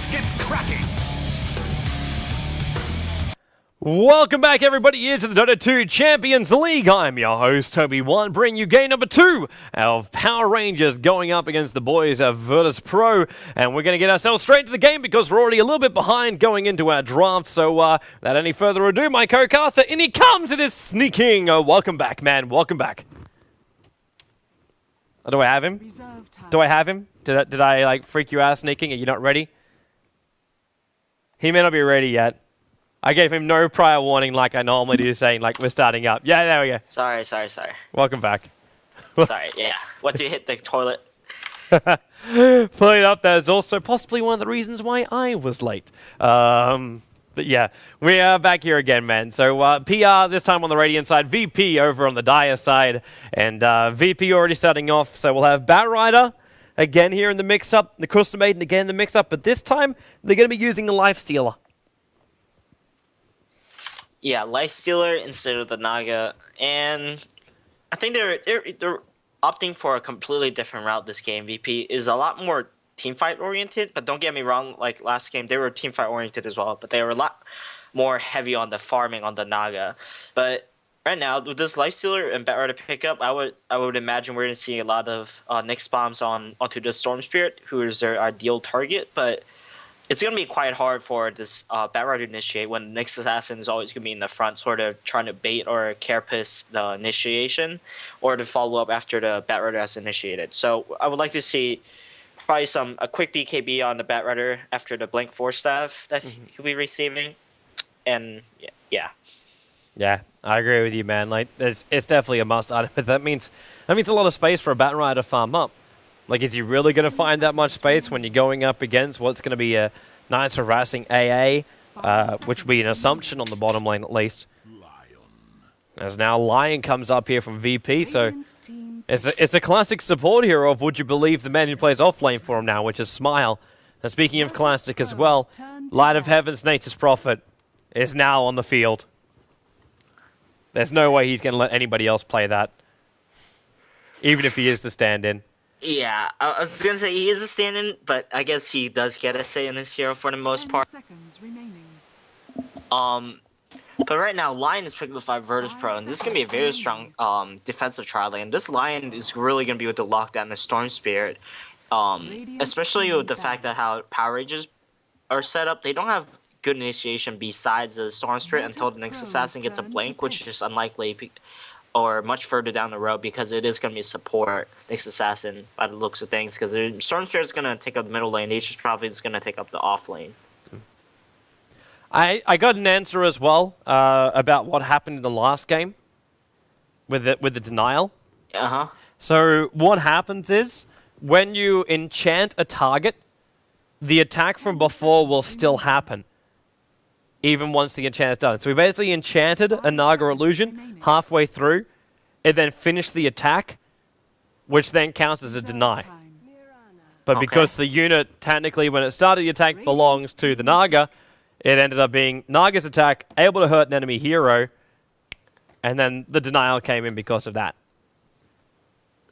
Let's get cracking! Welcome back, everybody, here to the Dota 2 Champions League. I'm your host, TobiWan, bringing you game number 2 of Power Rangers going up against the boys of VirtusPro. And we're going to get ourselves straight to the game because we're already a little bit behind going into our draft. So, without any further ado, my co-caster, in he comes, it is Sneyking. Welcome back, man. Welcome back. Oh, do I have him? Do I have him? Did I like, freak you out, Sneyking? Are you not ready? He may not be ready yet. I gave him no prior warning like I normally do, saying, like, we're starting up. Yeah, there we go. Sorry. Welcome back. Sorry, yeah. Once you hit the toilet. Pulling up, that's also possibly one of the reasons why I was late. But yeah, we are back here again, man. So PR this time on the Radiant side, VP over on the Dire side, and VP already starting off. So we'll have Batrider again here in the mix-up, the Crystal Maiden again in the mix-up, but this time they're going to be using the Lifestealer. Yeah, Lifestealer instead of the Naga, and I think they're opting for a completely different route this game. VP is a lot more teamfight oriented, but don't get me wrong, like last game they were teamfight oriented as well, but they were a lot more heavy on the farming on the Naga. But right now with this Lifestealer and Batrider pickup, I would imagine we're gonna see a lot of Nyx bombs onto the Storm Spirit, who is their ideal target, but it's going to be quite hard for this Batrider to initiate when the Nyx Assassin is always going to be in the front, sort of trying to bait or carapace the initiation, or to follow up after the Batrider has initiated. So I would like to see probably a quick BKB on the Batrider after the Blink Force Staff that he'll be receiving. And yeah. Yeah, I agree with you, man. Like, it's definitely a must item, but that means a lot of space for a Batrider to farm up. Like, is he really going to find that much space when you're going up against what's going to be a nice harassing AA, which would be an assumption on the bottom lane at least. As now Lion comes up here from VP, so it's a classic support hero of would you believe the man who plays off lane for him now, which is Smile. And speaking of classic as well, Light of Heaven's Nature's Prophet is now on the field. There's no way he's going to let anybody else play that, even if he is the stand-in. Yeah, I was going to say he is a stand-in, but I guess he does get a say in his hero for the most part. But right now, Lion is picked up by VirtusPro, and this is going to be a very strong defensive trial lane. This Lion is really going to be with the lockdown and the Storm Spirit, especially with the fact that how Power Rangers are set up. They don't have good initiation besides the Storm Spirit until the Nyx Assassin gets a blink, which is unlikely or much further down the road because it is going to be support Nyx Assassin by the looks of things, because the Storm Spirit is going to take up the middle lane, Nature's Prophet is going to take up the off lane. I got an answer as well about what happened in the last game with the denial. So what happens is when you enchant a target, the attack from before will still happen, even once the enchant is done. So we basically enchanted a Naga illusion halfway through, and then finished the attack, which then counts as a deny. But because the unit, technically, when it started the attack, belongs to the Naga, it ended up being Naga's attack, able to hurt an enemy hero, and then the denial came in because of that.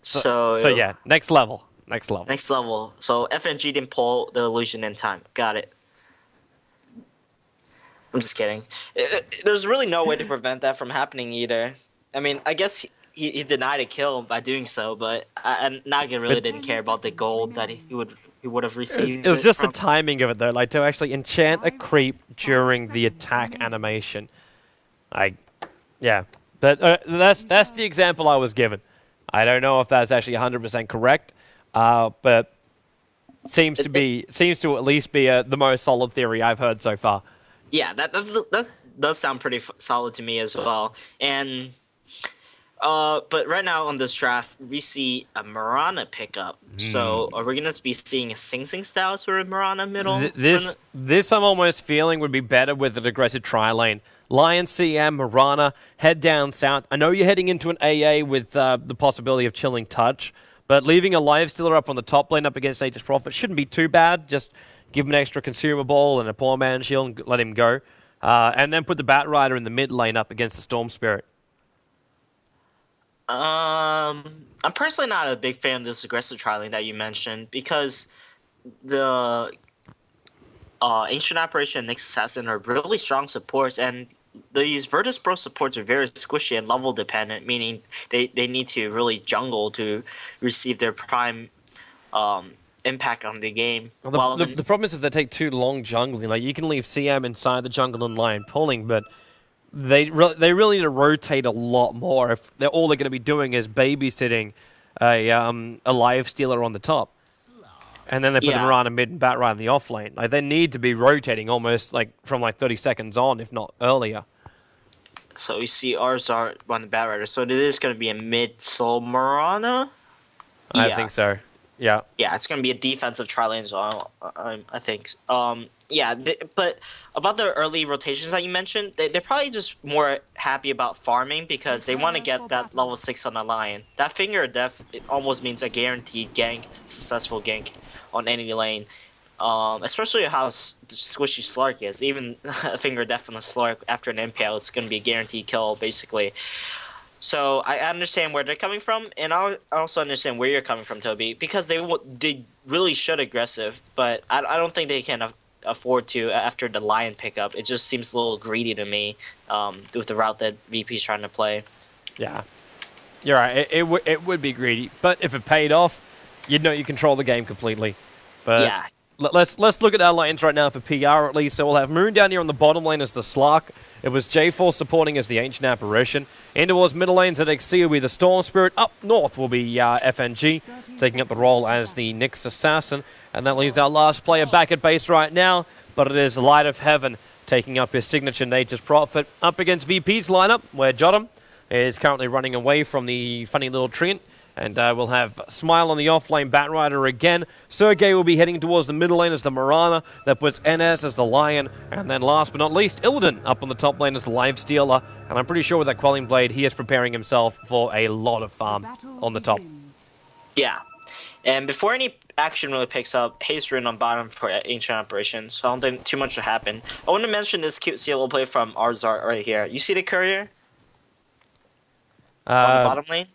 So yeah, next level. Next level. So FNG didn't pull the illusion in time. Got it. I'm just kidding. There's really no way to prevent that from happening either. I mean, I guess he denied a kill by doing so, but Naga really didn't care about the gold that he would have received. It was just the timing of it, though, like to actually enchant a creep during the attack animation. Yeah, but that's the example I was given. I don't know if that's actually 100% correct, but seems to at least be the most solid theory I've heard so far. Yeah, that does sound pretty solid to me as well. And but right now on this draft, we see a Mirana pickup. So are we gonna be seeing a Sing Sing style sort of Mirana middle? This I'm almost feeling would be better with an aggressive tri-lane. Lion, CM, Mirana, head down south. I know you're heading into an AA with the possibility of Chilling Touch, but leaving a Lifestealer up on the top lane up against Nature's Prophet shouldn't be too bad. Just give him an extra consumable and a poor man shield and let him go. And then put the Batrider in the mid lane up against the Storm Spirit. I'm personally not a big fan of this aggressive trialing that you mentioned, because the Ancient Apparition and Nyx Assassin are really strong supports, and these VirtusPro supports are very squishy and level dependent, meaning they need to really jungle to receive their prime impact on the game. Well, the problem is if they take too long jungling, like you can leave CM inside the jungle and Lion pulling, but they really need to rotate a lot more if all they're going to be doing is babysitting a live stealer on the top. And then they put the Mirana mid and Batrider in the off lane. Like they need to be rotating almost like from like 30 seconds on, if not earlier. So we see Arzar on the Batrider. So it is going to be a mid soul Mirana? I think so. Yeah. Yeah, it's going to be a defensive tri-lane as well, I think. But about the early rotations that you mentioned, they're probably just more happy about farming because they want to get that level 6 on the Lion. That Finger of Death, it almost means a guaranteed gank, successful gank on any lane. Especially how squishy Slark is. Even a Finger of Death on a Slark after an impale, it's going to be a guaranteed kill, basically. So I understand where they're coming from, and I also understand where you're coming from, Toby, because they really should aggressive, but I don't think they can afford to after the Lion pickup. It just seems a little greedy to me with the route that VP's trying to play. Yeah, you're right. It would be greedy, but if it paid off, you'd know you control the game completely. But yeah. Let's look at our lanes right now for PR at least. So we'll have Moon down here on the bottom lane as the Slark. It was J4 supporting as the Ancient Apparition. In towards middle lanes at XC will be the Storm Spirit. Up north will be FNG, taking up the role as the Nyx Assassin. And that leaves our last player back at base right now. But it is Light of Heaven taking up his signature Nature's Prophet up against VP's lineup, where Jotum is currently running away from the funny little treant. And we'll have Smile on the offlane Batrider again. Sergey will be heading towards the middle lane as the Mirana. That puts NS as the Lion. And then last but not least, Illidan up on the top lane as the Live Stealer. And I'm pretty sure with that Quelling Blade, he is preparing himself for a lot of farm on the top. Yeah. And before any action really picks up, Haste Rune on bottom for Ancient Apparitions. So I don't think too much will happen. I want to mention this cute CLO play from Arzar right here. You see the courier? On the bottom lane?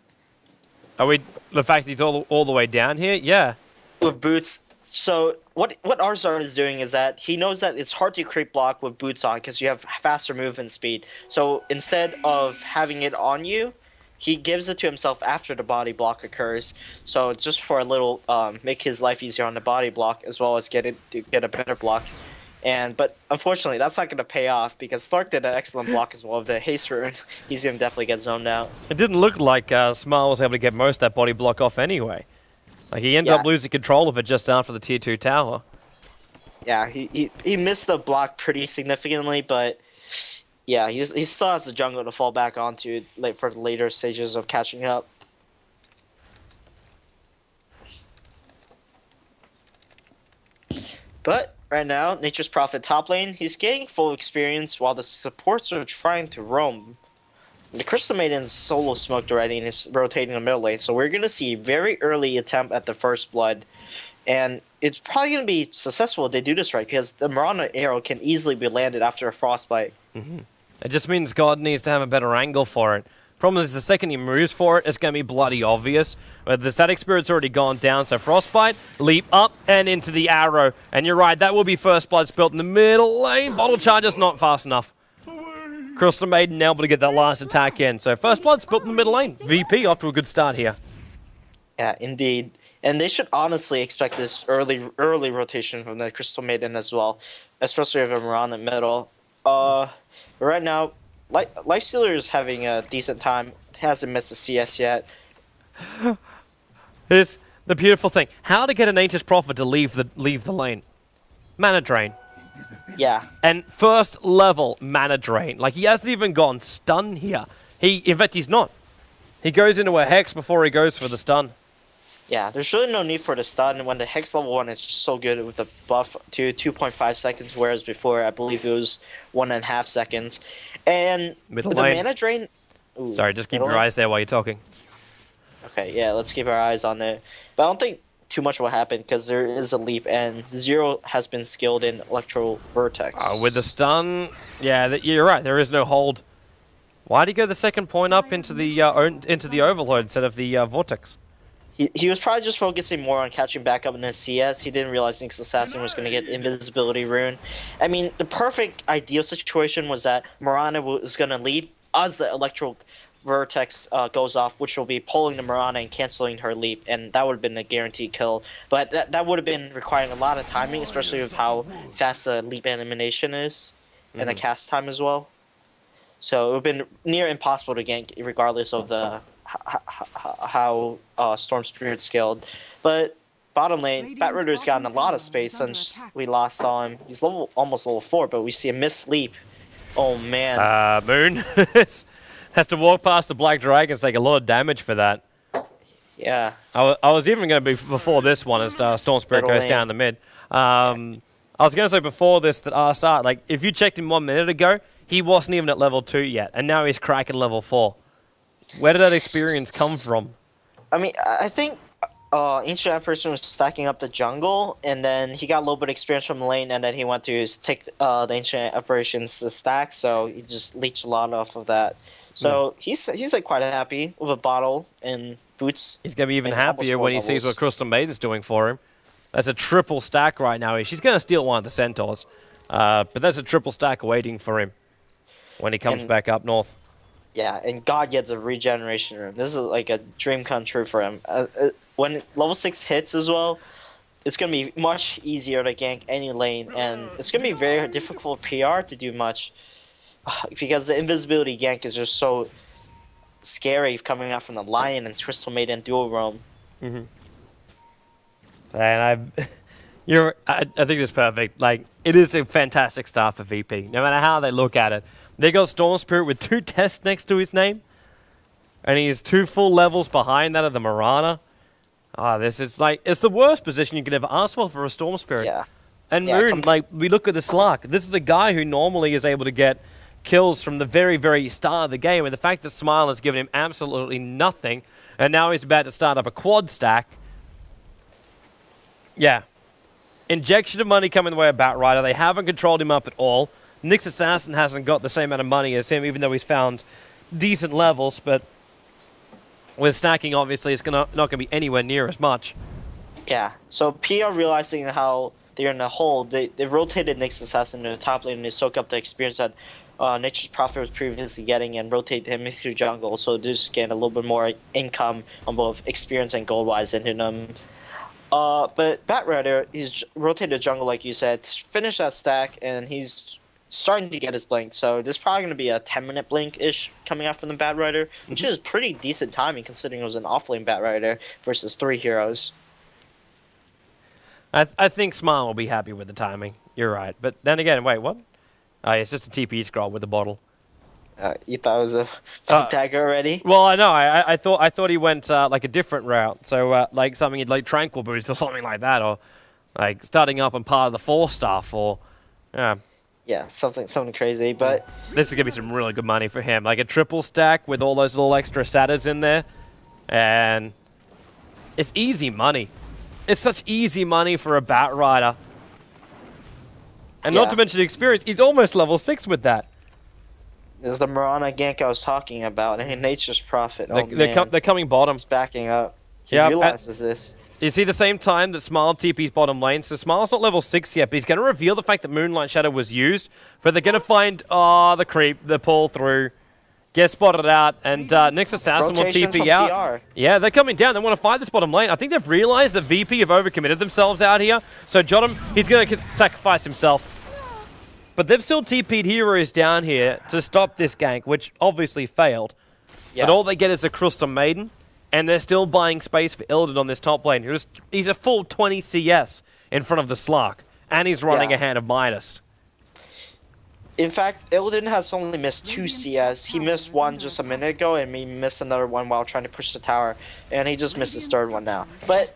Are we the fact that he's all the way down here? Yeah. With boots. So what Arzar is doing is that he knows that it's hard to creep block with boots on because you have faster movement speed. So instead of having it on you, he gives it to himself after the body block occurs. So it's just for a little make his life easier on the body block as well as get a better block. But unfortunately, that's not going to pay off because Stark did an excellent block as well. With the Haste Rune, he's going to definitely get zoned out. It didn't look like Smile was able to get most of that body block off anyway. Like he ended up losing control of it just after the tier 2 tower. Yeah, he missed the block pretty significantly, but yeah, he still has the jungle to fall back onto for the later stages of catching up. But right now, Nature's Prophet top lane, he's getting full experience while the supports are trying to roam. The Crystal Maiden's solo smoked already and is rotating the middle lane, so we're going to see a very early attempt at the first blood. And it's probably going to be successful if they do this right, because the Mirana arrow can easily be landed after a Frostbite. It just means God needs to have a better angle for it. Problem is, the second he moves for it, it's going to be bloody obvious. But the Static Spirit's already gone down, so Frostbite, leap up and into the arrow. And you're right, that will be first blood spilt in the middle lane. Bottle Charger's not fast enough. Crystal Maiden able to get that last attack in. So first blood spilt in the middle lane. VP off to a good start here. Yeah, indeed. And they should honestly expect this early rotation from the Crystal Maiden as well. Especially if I'm around the middle. Right now, Lifestealer is having a decent time. Hasn't missed a CS yet. It's the beautiful thing. How to get an Nature's Prophet to leave the lane. Mana drain. Yeah. And first level mana drain. Like he hasn't even gone stun here. In fact he's not. He goes into a Hex before he goes for the stun. Yeah, there's really no need for the stun when the Hex level 1 is just so good with the buff to 2.5 seconds, whereas before I believe it was 1.5 seconds. And middle the lane. mana drain... Ooh, sorry, just keep your eyes there while you're talking. Okay, yeah, let's keep our eyes on it. But I don't think too much will happen because there is a leap and Zero has been skilled in Electro Vertex. With the stun, yeah, you're right, there is no hold. Why did he go the second point up into the Overlord instead of the Vortex? He was probably just focusing more on catching back up in his CS. He didn't realize Nyx Assassin was going to get invisibility rune. I mean, the perfect ideal situation was that Mirana was going to lead as the electro vertex goes off, which will be pulling the Mirana and canceling her leap, and that would have been a guaranteed kill. But that would have been requiring a lot of timing, especially with how fast the leap animation is, and the cast time as well. So it would have been near impossible to gank, regardless of the how Storm Spirit scaled. But bottom lane, Batraider's gotten a lot of space since we last saw him. He's almost level 4, but we see a missed leap. Oh man. Moon has to walk past the Black Dragons, take a lot of damage for that. Yeah. I was even going to be before this one as Storm Spirit goes down the mid. I was going to say before this that start, like if you checked him 1 minute ago, he wasn't even at level 2 yet, and now he's cracking level 4. Where did that experience come from? I mean, I think Ancient Apparition was stacking up the jungle, and then he got a little bit of experience from the lane, and then he went to take the Ancient Apparitions to stack, so he just leached a lot off of that. So he's like quite happy with a bottle and boots. He's going to be even happier when he sees what Crystal Maiden's doing for him. That's a triple stack right now. She's going to steal one of the Centaurs, but that's a triple stack waiting for him when he comes back up north. Yeah, and God gets a regeneration room. This is like a dream come true for him. When level 6 hits as well, it's going to be much easier to gank any lane, and it's going to be very difficult for PR to do much, because the invisibility gank is just so scary coming out from the Lion and Crystal Maiden dual roam. And I think it's perfect. Like, it is a fantastic start for VP, no matter how they look at it. They got Storm Spirit with 2 tests next to his name, and he is 2 full levels behind that of the Mirana. This is like, it's the worst position you could ever ask for a Storm Spirit. Yeah. And Moon, like, we look at the Slark. This is a guy who normally is able to get kills from the very, very start of the game, and the fact that Smile has given him absolutely nothing, and now he's about to start up a quad stack. Yeah. Injection of money coming the way of Batrider. They haven't controlled him up at all. Nyx Assassin hasn't got the same amount of money as him, even though he's found decent levels, but with stacking, obviously, it's not going to be anywhere near as much. Yeah, so PR realizing how they're in a hole, they rotated Nyx Assassin to the top lane to soak up the experience that Nature's Prophet was previously getting and rotate him into jungle, so just get a little bit more income on both experience and gold-wise into them. But Batrider, he's rotated jungle, like you said, finished that stack, and he's starting to get his blink, so there's probably going to be a 10-minute blink-ish coming out from the Batrider, which is pretty decent timing considering it was an offlane Batrider versus 3 heroes. I think Smile will be happy with the timing. You're right. But then again, wait, what? It's just a TP scroll with the bottle. You thought it was a dagger already? Well, I know. I thought he went like a different route. So like something like Tranquil Boost or something like that, or like starting up on part of the 4-staff, or yeah, something crazy. But this is gonna be some really good money for him. Like a triple stack with all those little extra satyrs in there, and it's easy money. It's such easy money for a Batrider. And not to mention experience, he's almost level 6 with that. This is the Mirana gank I was talking about, and Nature's Prophet. They're coming bottom. He's backing up. He Yeah, realizes this. You see the same time that Smile TP's bottom lane, so Smile's not level 6 yet, but he's going to reveal the fact that Moonlight Shadow was used, but they're going to find, the creep, the pull through, get spotted out, and Nyx Assassin will TP out. PR. Yeah, they're coming down. They want to fight this bottom lane. I think they've realized that VP have overcommitted themselves out here, so Jottam, he's going to sacrifice himself. But they've still TP'd heroes down here to stop this gank, which obviously failed. Yeah. But all they get is a Crystal Maiden, and they're still buying space for Illidan on this top lane. He's a full 20 CS in front of the Slark, and he's running a hand of Midas. In fact, Illidan has only missed 2 CS. He missed one just a minute ago, and he missed another one while trying to push the tower. And he just missed his 3rd one now. But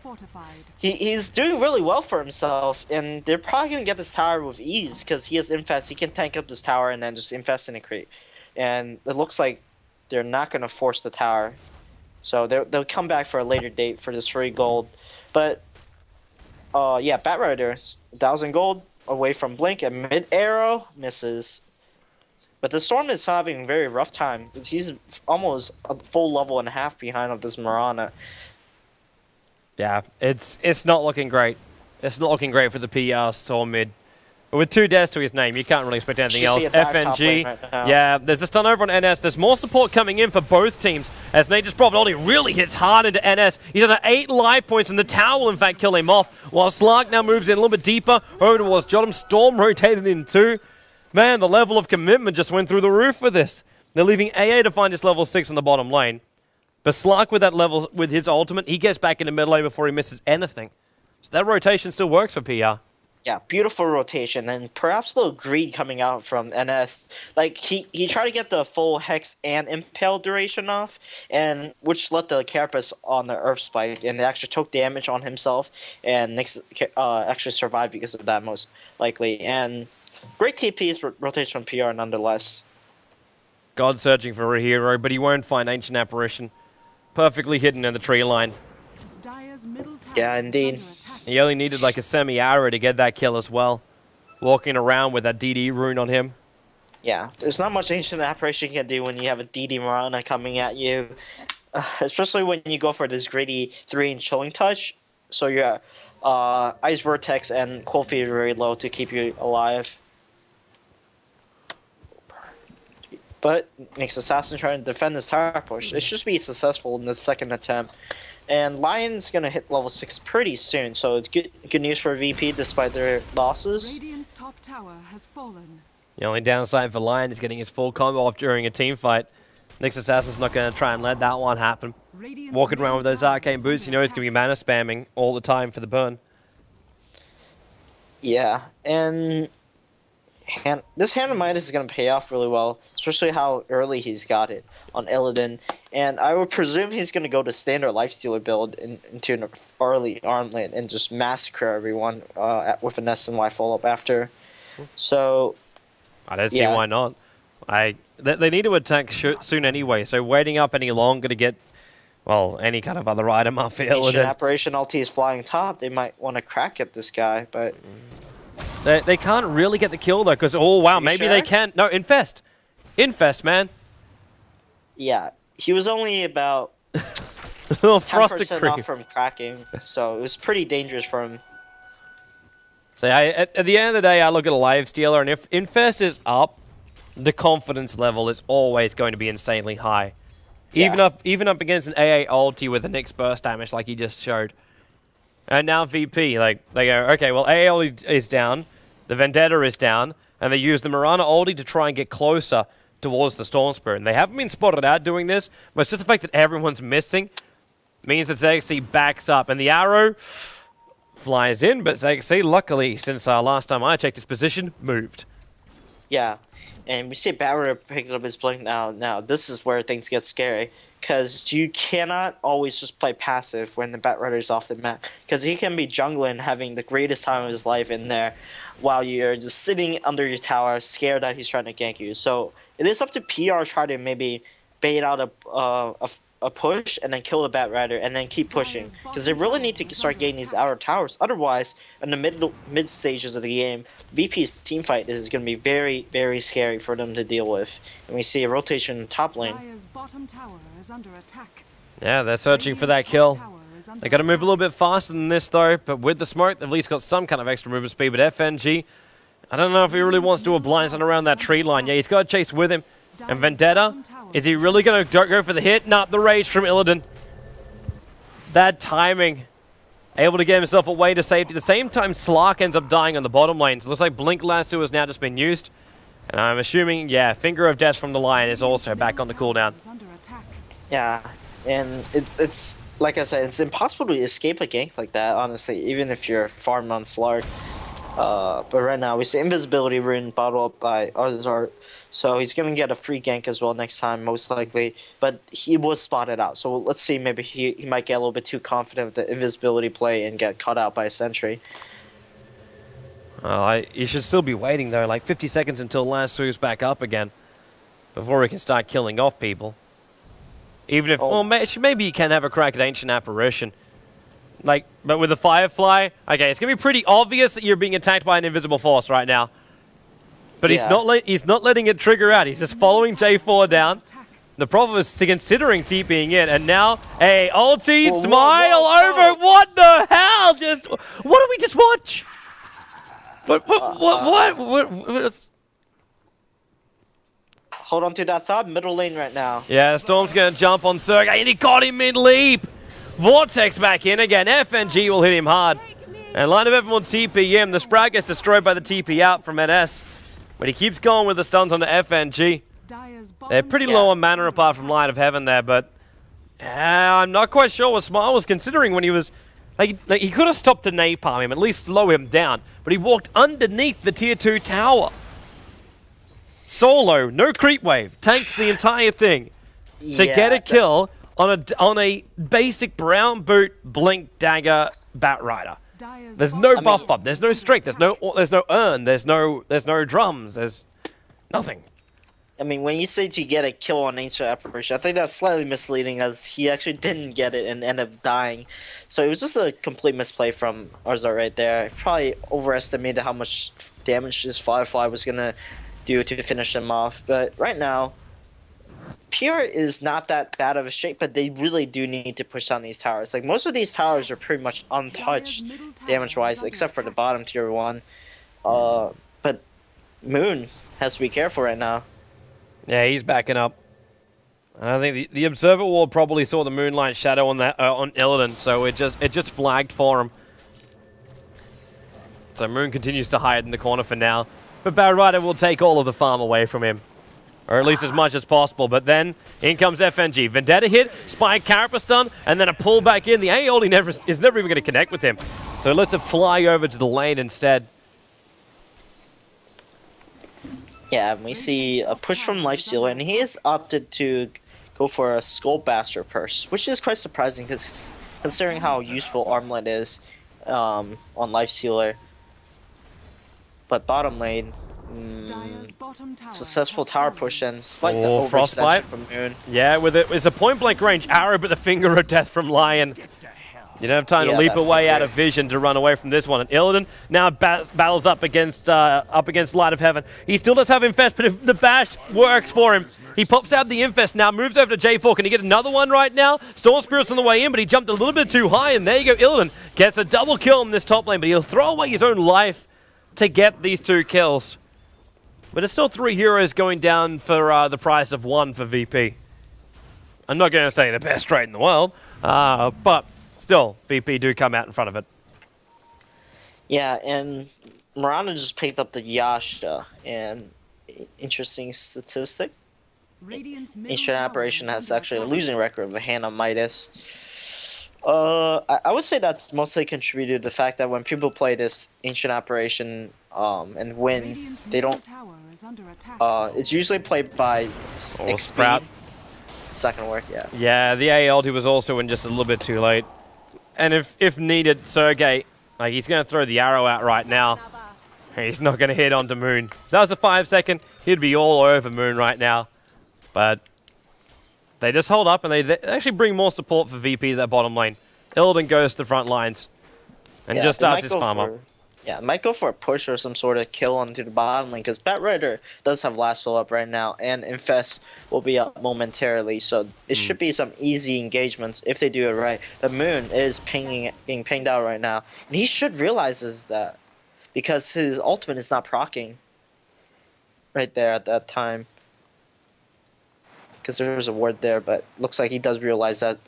he's doing really well for himself, and they're probably going to get this tower with ease, because he has Infest. He can tank up this tower and then just Infest in a creep. And it looks like they're not going to force the tower. So they'll come back for a later date for this free gold. But, yeah, Batrider, 1,000 gold. Away from Blink, and mid-arrow misses. But the Storm is having a very rough time. He's almost a full level and a half behind of this Mirana. Yeah, it's not looking great. It's not looking great for the PR Storm mid. But with 2 deaths to his name, you can't really expect anything You else. see a dive top lane FNG, right now. yeah, there's a stun over on NS. There's more support coming in for both teams as Nature's Prophet Oldie really hits hard into NS. He's at 8 life points, and the tower will in fact kill him off, while Slark now moves in a little bit deeper over towards Jottam. Storm rotated in too. Man, the level of commitment just went through the roof with this. They're leaving AA to find his level 6 in the bottom lane. But Slark with that level, with his ultimate, he gets back into mid lane before he misses anything. So that rotation still works for PR. Yeah, beautiful rotation, and perhaps a little greed coming out from NS. Like, he tried to get the full Hex and Impale duration off, and which let the Carapace on the Earth Spike, and it actually took damage on himself, and Nyx actually survived because of that, most likely. And great TP's rotation from PR nonetheless. God searching for a hero, but he won't find Ancient Apparition. Perfectly hidden in the tree line. Yeah, indeed. He only needed like a semi-arrow to get that kill as well. Walking around with that DD rune on him. Yeah, there's not much Ancient Apparition you can do when you have a DD Mirana coming at you. Especially when you go for this greedy 3-inch Chilling Touch. So your Ice Vortex and Cold Feet are very low to keep you alive. But makes Assassin trying to defend this tower push. It should be successful in the second attempt. And Lion's gonna hit level 6 pretty soon, so it's good news for VP despite their losses. Radiant's top tower has fallen. The only downside for Lion is getting his full combo off during a team fight. Next Assassin's not going to try and let that one happen. Radiant's Walking around with those tower arcane is boots, you under know he's going to be mana spamming all the time for the burn. Yeah, and this Hand of Midas is going to pay off really well, especially how early he's got it on Illidan. And I would presume he's going to go to standard Lifestealer build into an early armlet and just massacre everyone with an SNY follow-up after. So, I don't see why not. They need to attack soon anyway, so waiting up any longer to get, well, any kind of other item off Ancient Illidan. Apparition ulti is flying top. They might want to crack at this guy, but... They can't really get the kill though, because, oh wow, maybe they sure? can. No, Infest. Infest, man. Yeah, he was only about Little frosted 10% cream. off from cracking, so it was pretty dangerous for him. So at the end of the day, I look at a live stealer, and if Infest is up, the confidence level is always going to be insanely high. Yeah. Even up against an AA ulti with a Nyx burst damage like he just showed. And now VP, like, they go, okay, well, AA ulti is down, the Vendetta is down, and they use the Mirana ulti to try and get closer towards the Storm Spirit. And they haven't been spotted out doing this, but it's just the fact that everyone's missing means that ZXC backs up, and the arrow flies in, but ZXC, luckily, since last time I checked his position, moved. Yeah, and we see Barrow picking up his blink now. Now, this is where things get scary, because you cannot always just play passive when the Batrider's off the map, because he can be jungling, having the greatest time of his life in there, while you're just sitting under your tower, scared that he's trying to gank you. So it is up to PR to try to maybe bait out a push and then kill the Batrider and then keep pushing, because they really need to start getting these outer towers. Otherwise, in the mid stages of the game, VP's team fight is going to be very, very scary for them to deal with. And we see a rotation in the top lane. Dire's bottom tower is under attack. Yeah, they're searching for that kill. They got to move a little bit faster than this, though. But with the smoke, they've at least got some kind of extra movement speed. But FNG, I don't know if he really wants to do a blindside around that tree line. Yeah, he's got to chase with him. And Vendetta, is he really going to go for the hit? Not the rage from Illidan. Bad timing. Able to get himself away to safety. At the same time, Slark ends up dying on the bottom lane. So it looks like Blink Lasso has now just been used. And I'm assuming, yeah, Finger of Death from the Lion is also back on the cooldown. Yeah, and it's like I said, it's impossible to escape a gank like that, honestly, even if you're farmed on Slark. But right now, we see Invisibility Rune bottled up by Arzar, so he's going to get a free gank as well next time, most likely. But he was spotted out, so let's see, maybe he might get a little bit too confident with the Invisibility play and get caught out by a sentry. You should still be waiting, though, like 50 seconds until Lasso's back up again before he can start killing off people. Even if, well, maybe he can have a crack at Ancient Apparition. Like, but with the Firefly, okay, it's gonna be pretty obvious that you're being attacked by an invisible force right now. But he's not letting it trigger out. He's just following J4 down, The problem is considering TPing in, and now a ulti Whoa, smile whoa, whoa. over. What the hell? Just what did we just watch? What? Hold on to that thought. Middle lane right now. Yeah, Storm's gonna jump on Sergey, and he got him mid-leap. Vortex back in again. FNG will hit him hard. And line of everyone TP in. The Sprout gets destroyed by the TP out from NS. But he keeps going with the stuns on the FNG. They're pretty low on mana apart from Light of Heaven there, but I'm not quite sure what Smile was considering when he was... Like he could have stopped to napalm him, at least slow him down, but he walked underneath the tier 2 tower. Solo, no creep wave, tanks the entire thing to get a kill on a basic brown boot blink dagger bat rider. There's no buff up, there's no strength, there's no urn, there's no drums, there's nothing. I mean, when you say to get a kill on Ancient Apparition, I think that's slightly misleading, as he actually didn't get it and ended up dying. So it was just a complete misplay from Arzar right there. Probably overestimated how much damage this Firefly was going to do to finish him off. But right now, PR is not that bad of a shape, but they really do need to push down these towers. Like, most of these towers are pretty much untouched damage-wise, except for the bottom tier 1. But Moon has to be careful right now. Yeah, he's backing up. And I think the Observer Ward probably saw the Moonlight Shadow on that on Illidan, so it just flagged for him. So Moon continues to hide in the corner for now. But Bad Rider will take all of the farm away from him. Or at least as much as possible. But then, in comes FNG. Vendetta hit, Spike Carapace stun, and then a pull back in. The AOD is never even going to connect with him. So he lets it fly over to the lane instead. Yeah, we see a push from Lifestealer, and he has opted to go for a Skull Bastard first, which is quite surprising because considering how useful Armlet is on Lifestealer. But bottom lane, successful tower push and slight overextension from Moon. Yeah, it's a point blank range arrow, but the finger of death from Lion. You don't have time to leap away out of vision to run away from this one. And Illidan now battles up against Light of Heaven. He still does have Infest, but if the bash works for him, he pops out the Infest now, moves over to J4. Can he get another one right now? Storm Spirit's on the way in, but he jumped a little bit too high, and there you go. Illidan gets a double kill in this top lane, but he'll throw away his own life to get these 2 kills. But it's still 3 heroes going down for the price of 1 for VP. I'm not going to say the best trade in the world, but still, VP do come out in front of it. Yeah, and Miranda just picked up the Yasha, and interesting statistic. Ancient Apparition has actually a losing record with a hand on Midas. I would say that's mostly contributed to the fact that when people play this Ancient Apparition and win, they don't. It's usually played by Sprout. It's not gonna work, yeah. Yeah, the ALD was also in just a little bit too late. And if needed, Sergey, like, he's going to throw the arrow out right now. He's not going to hit onto Moon. If that was a 5-second, he'd be all over Moon right now. But they just hold up, and they actually bring more support for VP to that bottom lane. Illidan goes to the front lines and just starts his farm up. Yeah, might go for a push or some sort of kill onto the bottom lane, because Bat Rider does have last fill up right now, and Infest will be up momentarily, so it should be some easy engagements if they do it right. The Moon is being pinged out right now, and he should realize that, because his ultimate is not proccing right there at that time. Because there was a ward there, but looks like he does realize that,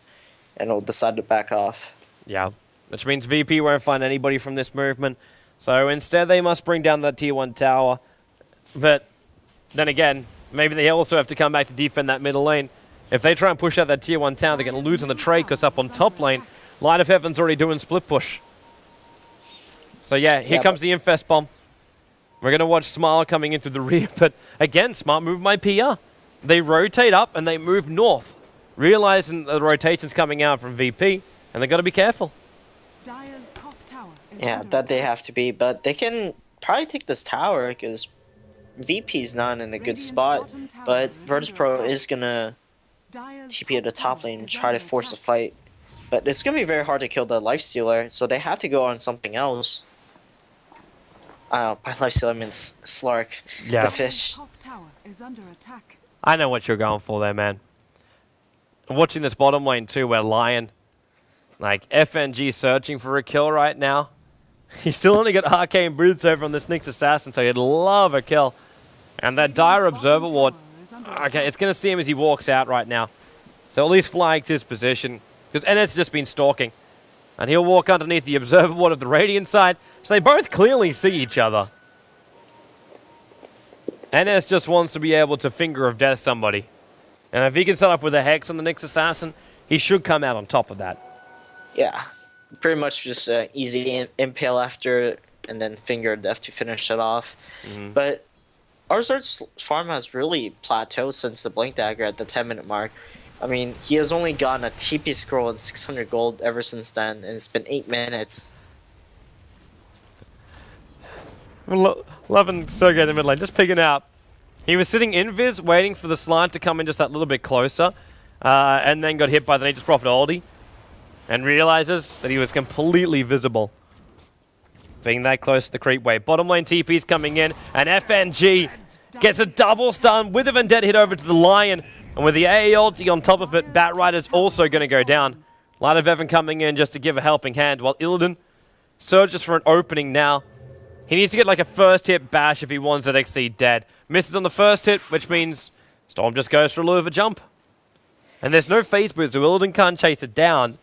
and he'll decide to back off. Yeah, which means VP won't find anybody from this movement. So instead, they must bring down that tier 1 tower. But then again, maybe they also have to come back to defend that middle lane. If they try and push out that tier 1 tower, they're going to lose on the trade, because up on top lane, Light of Heaven's already doing split push. So yeah, here comes the Infest bomb. We're going to watch Smile coming in through the rear, but again, smart move by PR. They rotate up and they move north, realizing the rotation's coming out from VP, and they've got to be careful. Yeah, that they have to be, but they can probably take this tower because VP's not in a good spot, but VirtusPro is going to TP at the top lane and try to force a fight. But it's going to be very hard to kill the Lifestealer, so they have to go on something else. By Lifestealer I means Slark, the fish. I know what you're going for there, man. watching this bottom lane too, where Lion, like FNG searching for a kill right now. He's still only got arcane boots over on this Nyx assassin, so he'd love a kill. And that dire observer ward, okay, it's going to see him as he walks out right now. So at least flags his position, because Enet's just been stalking. And he'll walk underneath the observer ward of the Radiant side, so they both clearly see each other. Enes just wants to be able to finger of death somebody. And if he can set up with a Hex on the Nyx assassin, he should come out on top of that. Yeah, pretty much just easy impale after, and then finger of death to finish it off. But Arzard's farm has really plateaued since the Blink Dagger at the 10-minute mark. I mean, he has only gotten a TP scroll and 600 gold ever since then, and it's been 8 minutes. Loving Sergey in the mid lane, just picking out. He was sitting invis, waiting for the slant to come in just that little bit closer, and then got hit by the Nature's Prophet ulti, and realizes that he was completely visible. Being that close to the creep wave. Bottom lane TP's coming in, and FNG gets a double stun with a Vendetta hit over to the Lion. And with the AA ulti on top of it, Batrider's also going to go down. Light of Heaven coming in just to give a helping hand, while Illidan surges for an opening now. He needs to get like a first hit bash if he wants that XC dead. Misses on the first hit, which means Storm just goes for a little of a jump. And there's no phase boot, so Illidan can't chase it down.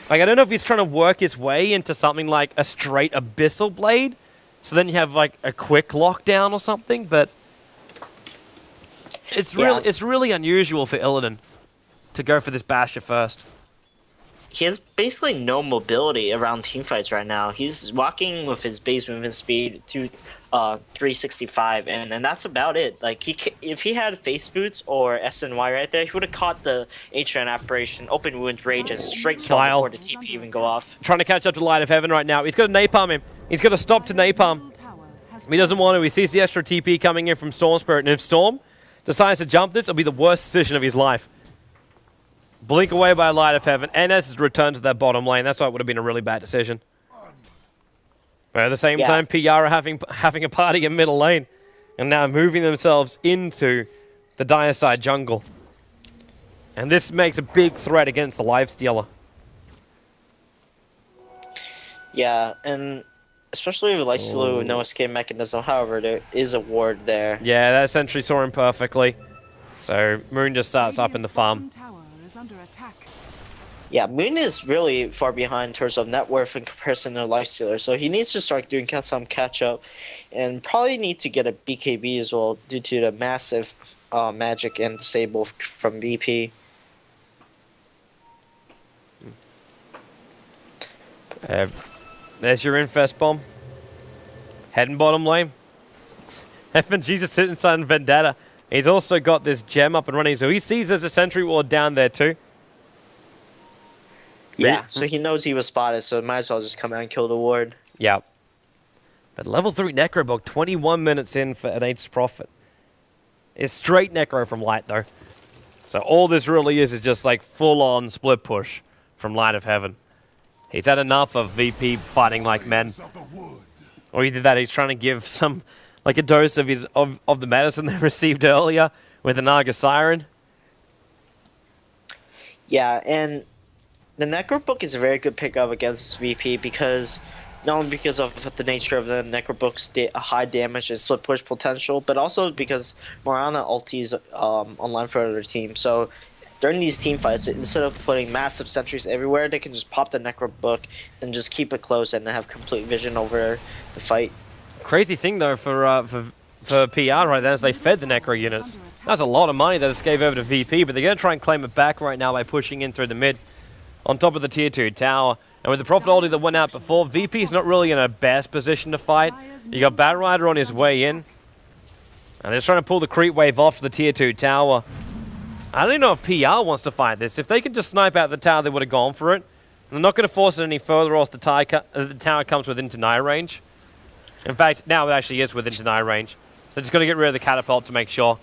Like, I don't know if he's trying to work his way into something like a straight Abyssal Blade, so then you have like a quick lockdown or something, but it's really unusual for Illidan to go for this basher first. He has basically no mobility around teamfights right now. He's walking with his base movement speed to 365, and that's about it. Like, if he had face boots or SNY right there, he would have caught the Atrian Apparition, Open Wounds, Rage, and straight kill before the TP even go off. Trying to catch up to Light of Heaven right now. He's got to napalm him. He's got to stop to napalm. He doesn't want to. He sees the extra TP coming in from Storm Spirit, and if Storm decides to jump this, it'll be the worst decision of his life. Blink away by Light of Heaven. NS has returned to that bottom lane. That's why it would have been a really bad decision. But at the same time, PR are having a party in middle lane. And now moving themselves into the dire side jungle. And this makes a big threat against the Lifestealer. Yeah, and especially with Lifestealer with no escape mechanism. However, there is a ward there. Yeah, that sentry saw him perfectly. So Moon just starts up in the farm. Yeah, Moon is really far behind in terms of net worth in comparison to Lifestealer, so he needs to start doing some catch-up, and probably need to get a BKB as well due to the massive magic and disable from VP. There's your infest bomb. Heading bottom lane. FNG just sitting inside Vendetta. He's also got this gem up and running, so he sees there's a sentry ward down there too. Yeah, so he knows he was spotted, so might as well just come out and kill the ward. Yep. But level 3 Necrobug, 21 minutes in for an Nature's Prophet. It's straight Necro from Light, though. So all this really is just like full-on split push from Light of Heaven. He's had enough of VP fighting like men. Or either that, he's trying to give some, like a dose of his of the medicine they received earlier with the Naga Siren. Yeah, and the Necrobook is a very good pickup against VP because not only because of the nature of the Necrobook's high damage and split push potential, but also because Morana ultis online for other team. So during these team fights, instead of putting massive sentries everywhere, they can just pop the Necrobook and just keep it close and have complete vision over the fight. Crazy thing though for PR right there is they fed the Necro units. That's a lot of money that it's gave over to VP, but they're going to try and claim it back right now by pushing in through the mid. On top of the tier 2 tower. And with the Prophet ulti that went out before, VP's not really in a best position to fight. You got Batrider on his way in. And they're just trying to pull the creep wave off the tier 2 tower. I don't even know if PR wants to fight this. If they could just snipe out the tower, they would have gone for it. They're not going to force it any further, or else the tower comes within deny range. In fact, now it actually is within deny range. So they're just going to get rid of the catapult to make sure.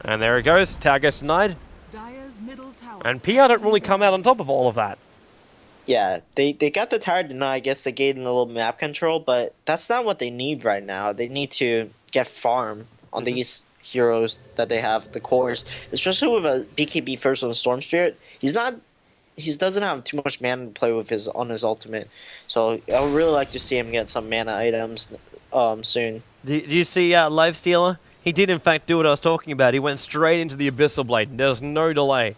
And there it goes. Tower gets denied. And PR don't really come out on top of all of that. Yeah, they got the tower denied. I guess they gained a little map control, but that's not what they need right now. They need to get farm on these heroes that they have, the cores, especially with a BKB first on Storm Spirit. He doesn't have too much mana to play with his ultimate, so I would really like to see him get some mana items soon. Do you see Lifestealer? He did in fact do what I was talking about. He went straight into the Abyssal Blade. There was no delay.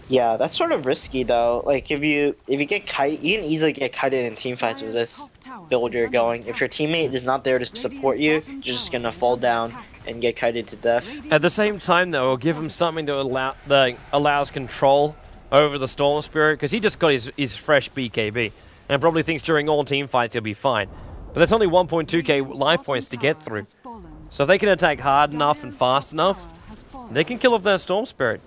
Yeah, that's sort of risky though. Like if you get kited, you can easily get kited in team fights with this build you're going. If your teammate is not there to support you, you're just gonna fall down and get kited to death. At the same time, though, it'll give him something that allows control over the Storm Spirit, because he just got his fresh BKB, and probably thinks during all team fights he'll be fine. But that's only 1.2k life points to get through. So if they can attack hard enough and fast enough, they can kill off their Storm Spirit.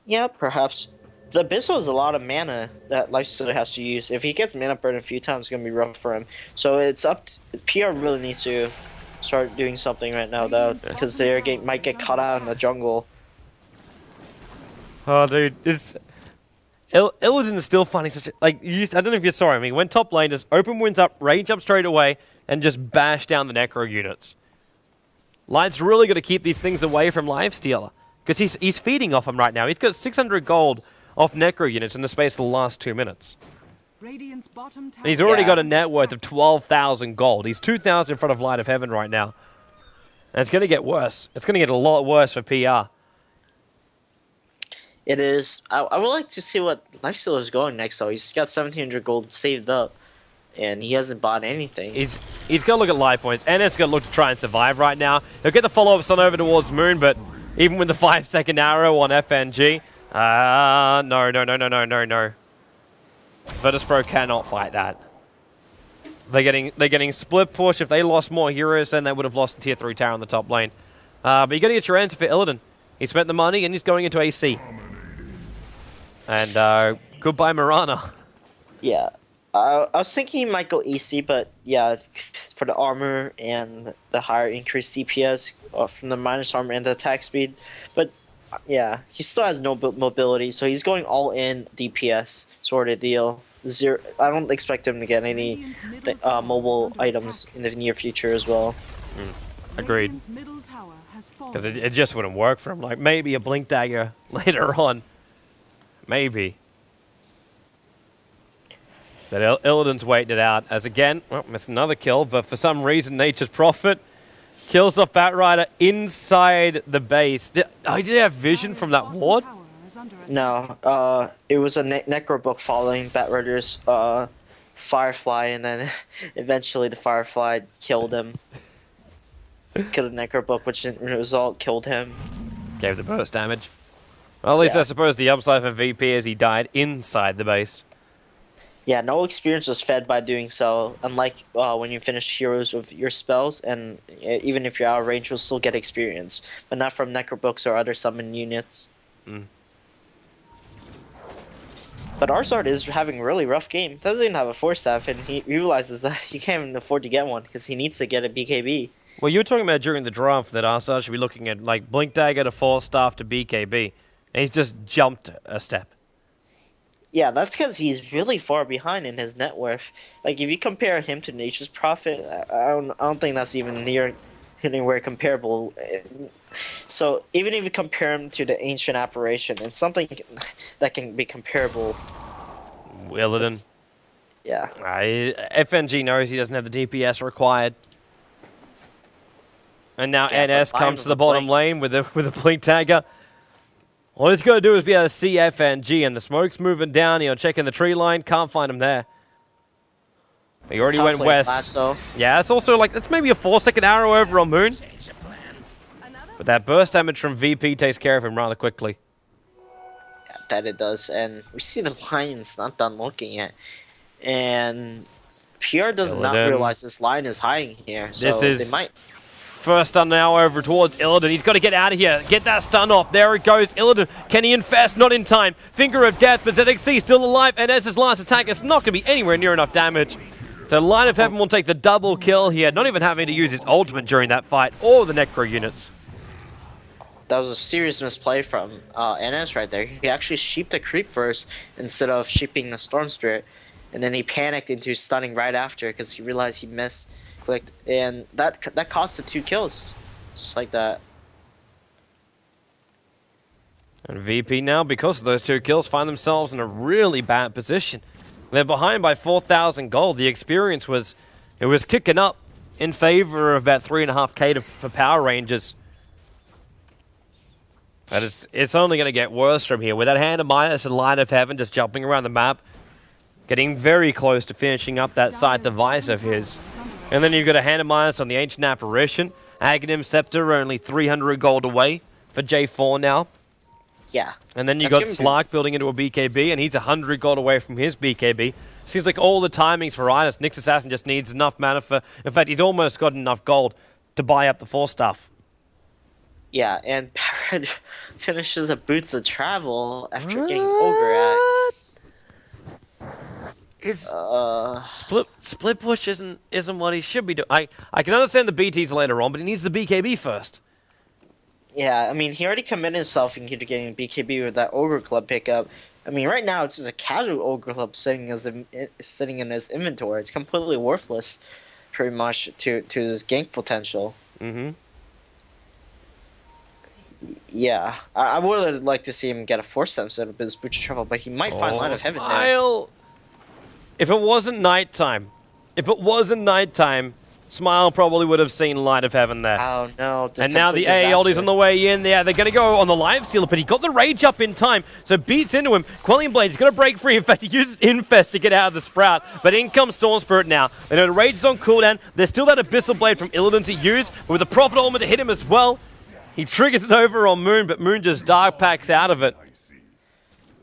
Yeah, perhaps. The Abyssal is a lot of mana that Lifestealer has to use. If he gets mana burn a few times, it's going to be rough for him. So it's up to, PR really needs to start doing something right now, though, because they might get caught out in the jungle. Oh, dude, it's... Illidan is still finding such a... Like, I don't know if you saw him. He went top lane, just open winds up, range up straight away, and just bash down the Necro units. Light's really got to keep these things away from Lifestealer, because he's feeding off him right now. He's got 600 gold off Necro units in the space of the last 2 minutes. Radiant's bottom tower. And he's already got a net worth of 12,000 gold. He's 2,000 in front of Light of Heaven right now. And it's going to get worse. It's going to get a lot worse for PR. It is. I would like to see what Lifestealer is going next, though. He's got 1,700 gold saved up, and he hasn't bought anything. He's got to look at life points. And it's got to look to try and survive right now. He'll get the follow-up stun over towards Moon, but even with the 5-second arrow on FNG, no. VirtusPro cannot fight that. They're getting split push. If they lost more heroes, then they would have lost the tier 3 tower on the top lane. But you got to get your answer for Illidan. He spent the money and he's going into AC. And goodbye Mirana. Yeah. I was thinking he might go AC, but yeah, for the armor and the higher increased DPS from the minus armor and the attack speed. But yeah, he still has no mobility, so he's going all in DPS sort of deal. Zero. I don't expect him to get any mobile items in the near future as well. Agreed. Because it just wouldn't work for him. Like maybe a Blink Dagger later on. Maybe. But Illidan's waiting it out as again, well, missed another kill, but for some reason Nature's Prophet kills off Batrider inside the base. Did he have vision from that ward? No, it was a Necrobook following Batrider's Firefly, and then eventually the Firefly killed him. Killed a Necrobook, which in result killed him. Gave the burst damage. Well, at least I suppose the upside for VP is he died inside the base. Yeah, no experience was fed by doing so, unlike when you finish heroes with your spells, and even if you're out of range, you'll still get experience, but not from Necrobooks or other summon units. But Arzard is having a really rough game. Doesn't even have a 4-staff, and he realizes that he can't even afford to get one, because he needs to get a BKB. Well, you were talking about during the draft that Arzard should be looking at like Blink Dagger to 4-staff to BKB, and he's just jumped a step. Yeah, that's because he's really far behind in his net worth. Like, if you compare him to Nature's Prophet, I don't think that's even near anywhere comparable. So, even if you compare him to the Ancient Apparition, and something that can be comparable. Illidan. Yeah. FNG knows he doesn't have the DPS required. And now NS comes to the bottom lane with a Blink Dagger. All he's got to do is be able to see FNG, and the smoke's moving down. Checking the tree line. Can't find him there. He already went west. Lasso. Yeah, it's also like, that's maybe a 4-second arrow over on Moon. But that burst damage from VP takes care of him rather quickly. Yeah, that it does. And we see the line's not done looking yet. And PR does not realize this line is hiding here. So they might... First stun now over towards Illidan. He's got to get out of here. Get that stun off. There it goes. Illidan. Can he infest? Not in time. Finger of Death, but ZXC still alive. And as his last attack, it's not going to be anywhere near enough damage. So Light of Heaven will take the double kill here, not even having to use his ultimate during that fight, or the Necro units. That was a serious misplay from NS right there. He actually sheeped the creep first instead of sheeping the Storm Spirit. And then he panicked into stunning right after because he realized he missed clicked, and that cost the 2 kills, just like that. And VP now, because of those 2 kills, find themselves in a really bad position. They're behind by 4,000 gold. The experience was kicking up in favor of about 3.5k for Power Rangers. But it's only going to get worse from here. With that Hand of Midas and Light of Heaven just jumping around the map, getting very close to finishing up that side device of his. And then you've got a Hand of Midas on the Ancient Apparition. Aghanim Scepter only 300 gold away for J4 now. Yeah. And then you got Slark building into a BKB, and he's 100 gold away from his BKB. Seems like all the timings for Rhinus. Nyx Assassin just needs enough mana for... In fact, he's almost got enough gold to buy up the 4 stuff. Yeah, and Parrot finishes a Boots of Travel after getting Ogre Axe. It's split push isn't what he should be doing. I can understand the BTs later on, but he needs the BKB first. Yeah, I mean, he already committed himself into getting BKB with that Ogre Club pickup. I mean, right now it's just a casual Ogre Club sitting in his inventory. It's completely worthless, pretty much, to his gank potential. Mm-hmm. Yeah, I would like to see him get a 4-step instead of his Boots of Travel, but he might find Light of Heaven there. If it wasn't nighttime, Smile probably would have seen Light of Heaven there. Oh no! And now the A oldie's on the way in. Yeah, they're going to go on the live stealer, but he got the rage up in time, so beats into him. Quelling Blade is going to break free. In fact, he uses Infest to get out of the Sprout, but in comes Storm Spirit now. They know the rage is on cooldown. There's still that Abyssal Blade from Illidan to use, but with the Prophet Ultimate to hit him as well. He triggers it over on Moon, but Moon just dark packs out of it.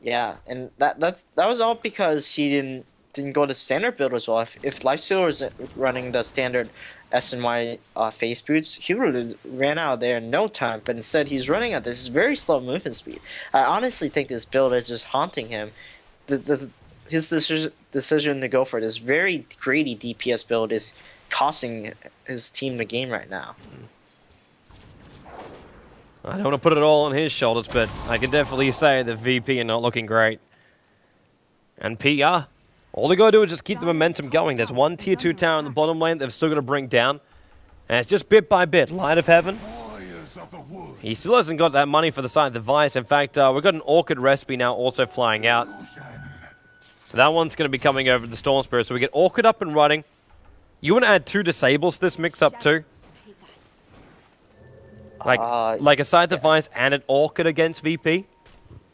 Yeah, and that was all because he didn't go to standard build as well. If Lifestealer was running the standard SNY face boots, he would have ran out of there in no time. But instead, he's running at this very slow movement speed. I honestly think this build is just haunting him. His decision to go for this very greedy DPS build is costing his team the game right now. I don't want to put it all on his shoulders, but I can definitely say that VP are not looking great. And PR, all they got to do is just keep the momentum going. There's one tier 2 tower in the bottom lane they've still got to bring down. And it's just bit by bit. Light of Heaven. He still hasn't got that money for the side device. In fact, we've got an Orchid Recipe now also flying out. So that one's going to be coming over to the Storm Spirit. So we get Orchid up and running. You want to add 2 disables to this mix-up too? Like a side device and an Orchid against VP?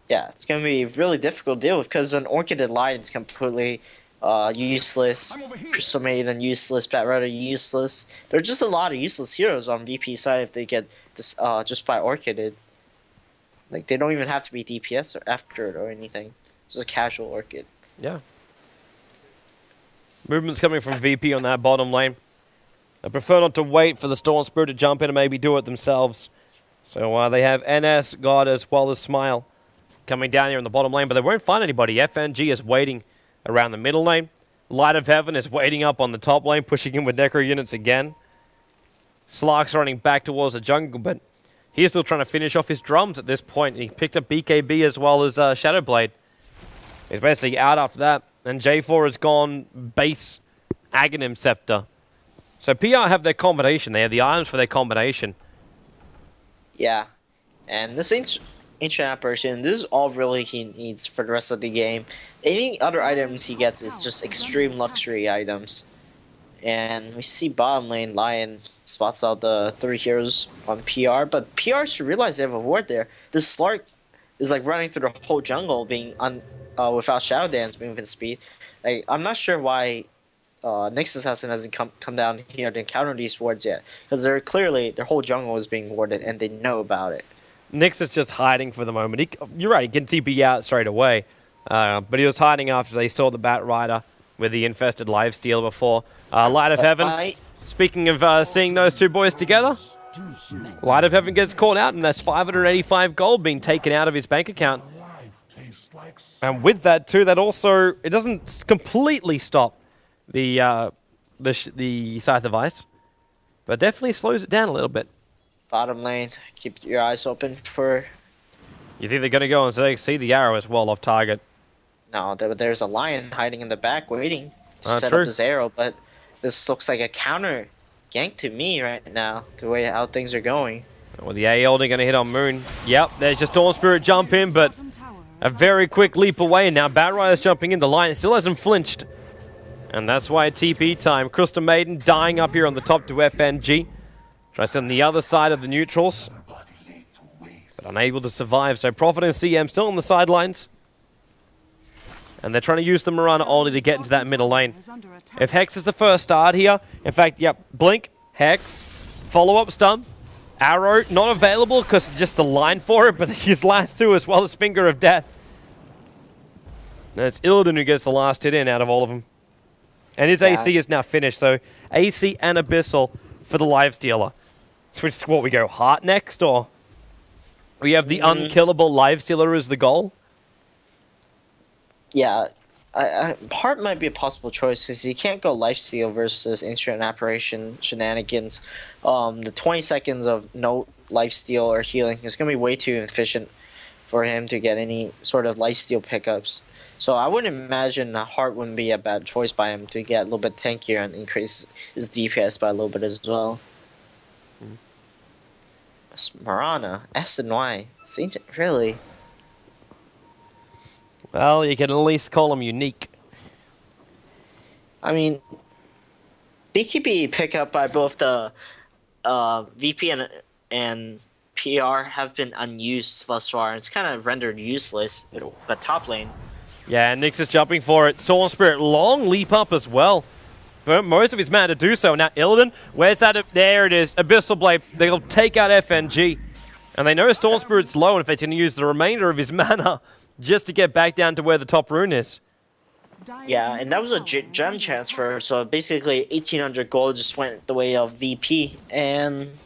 Yeah, it's going to be a really difficult deal because an Orchid Lion's completely useless, Crystal Maiden useless, Bat Rider useless. There's just a lot of useless heroes on VP side if they get this just by Orchided. Like, they don't even have to be DPS or after it or anything. It's just a casual Orchid. Yeah. Movement's coming from VP on that bottom lane. I prefer not to wait for the Storm Spirit to jump in and maybe do it themselves. So they have NS, God, as well as Smile coming down here in the bottom lane, but they won't find anybody. FNG is waiting around the middle lane. Light of Heaven is waiting up on the top lane, pushing in with Necro units again. Slark's running back towards the jungle, but he's still trying to finish off his drums at this point. He picked up BKB as well as Shadow Blade. He's basically out after that, and J4 has gone base Aghanim Scepter. So PR have their combination. They have the items for their combination. Yeah. And this Ancient Apparition, this is all really he needs for the rest of the game. Any other items he gets is just extreme luxury items. And we see bottom lane Lion spots out the 3 heroes on PR, but PR should realize they have a ward there. This Slark is like running through the whole jungle being without Shadow Dance movement speed. Like, I'm not sure why Nyx Assassin hasn't come down here to encounter these wards yet, because they're clearly their whole jungle is being warded and they know about it. Nyx is just hiding for the moment. You're right, he can TP out straight away, but he was hiding after they saw the Bat Rider with the infested lifesteal before. Light of Heaven. Speaking of seeing those 2 boys together, Light of Heaven gets caught out, and that's 585 gold being taken out of his bank account. And with that too, that also it doesn't completely stop the Scythe of Ice, but definitely slows it down a little bit. Bottom lane, keep your eyes open for... You think they're going to go and see the arrow as well off target? No, there's a Lion hiding in the back waiting to set up this arrow, but this looks like a counter gank to me right now, the way how things are going. Well, the A only going to hit on Moon. Yep, there's just Dawn Spirit jump in, but a very quick leap away. And now Bat Rider's jumping in. The line still hasn't flinched. And that's why TP time. Crystal Maiden dying up here on the top to FNG. Tries on the other side of the neutrals. But unable to survive. So Prophet and CM still on the sidelines. And they're trying to use the Mirana ulti to get into that middle lane. If Hex is the first start here, in fact, yep, Blink, Hex, follow-up stun, Arrow, not available because just the line for it, but they use last two as well as Finger of Death. And it's Illidan who gets the last hit in out of all of them. And his AC is now finished, so AC and Abyssal for the Lifestealer. Switch to what we go, Heart next, or we have the unkillable Lifestealer as the goal? Yeah, Heart might be a possible choice because you can't go lifesteal versus instant apparition shenanigans. The 20 seconds of no lifesteal or healing is going to be way too efficient for him to get any sort of lifesteal pickups. So I wouldn't imagine Heart wouldn't be a bad choice by him to get a little bit tankier and increase his DPS by a little bit as well. Mirana, S and Y, seems really. Well, you can at least call him unique. I mean, BKB pick up by both the VP and PR have been unused thus far. It's kind of rendered useless, but top lane. Yeah, Nyx is jumping for it. Storm Spirit, long leap up as well. But most of his mana to do so. Now, Illidan, where's that? There it is. Abyssal Blade. They'll take out FNG. And they know Storm Spirit's low, and if it's going to use the remainder of his mana just to get back down to where the top rune is. Yeah, and that was a gem transfer, so basically 1,800 gold just went the way of VP. And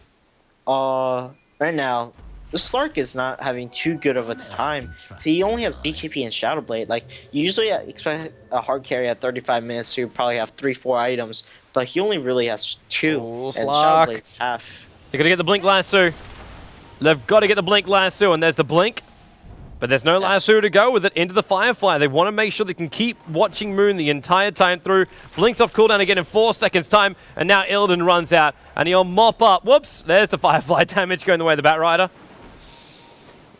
right now, the Slark is not having too good of a time. He only has BKP and Shadow Blade. Like, you usually expect a hard carry at 35 minutes to probably have 3-4 items, but he only really has 2, and Shadow Blade's half. They're going to get the Blink Lasso. They've got to get the Blink Lasso, and there's the Blink. But there's no lasso to go with it into the Firefly. They want to make sure they can keep watching Moon the entire time through. Blinks off cooldown again in 4 seconds time. And now Illidan runs out. And he'll mop up. Whoops. There's the Firefly damage going the way of the Bat Rider.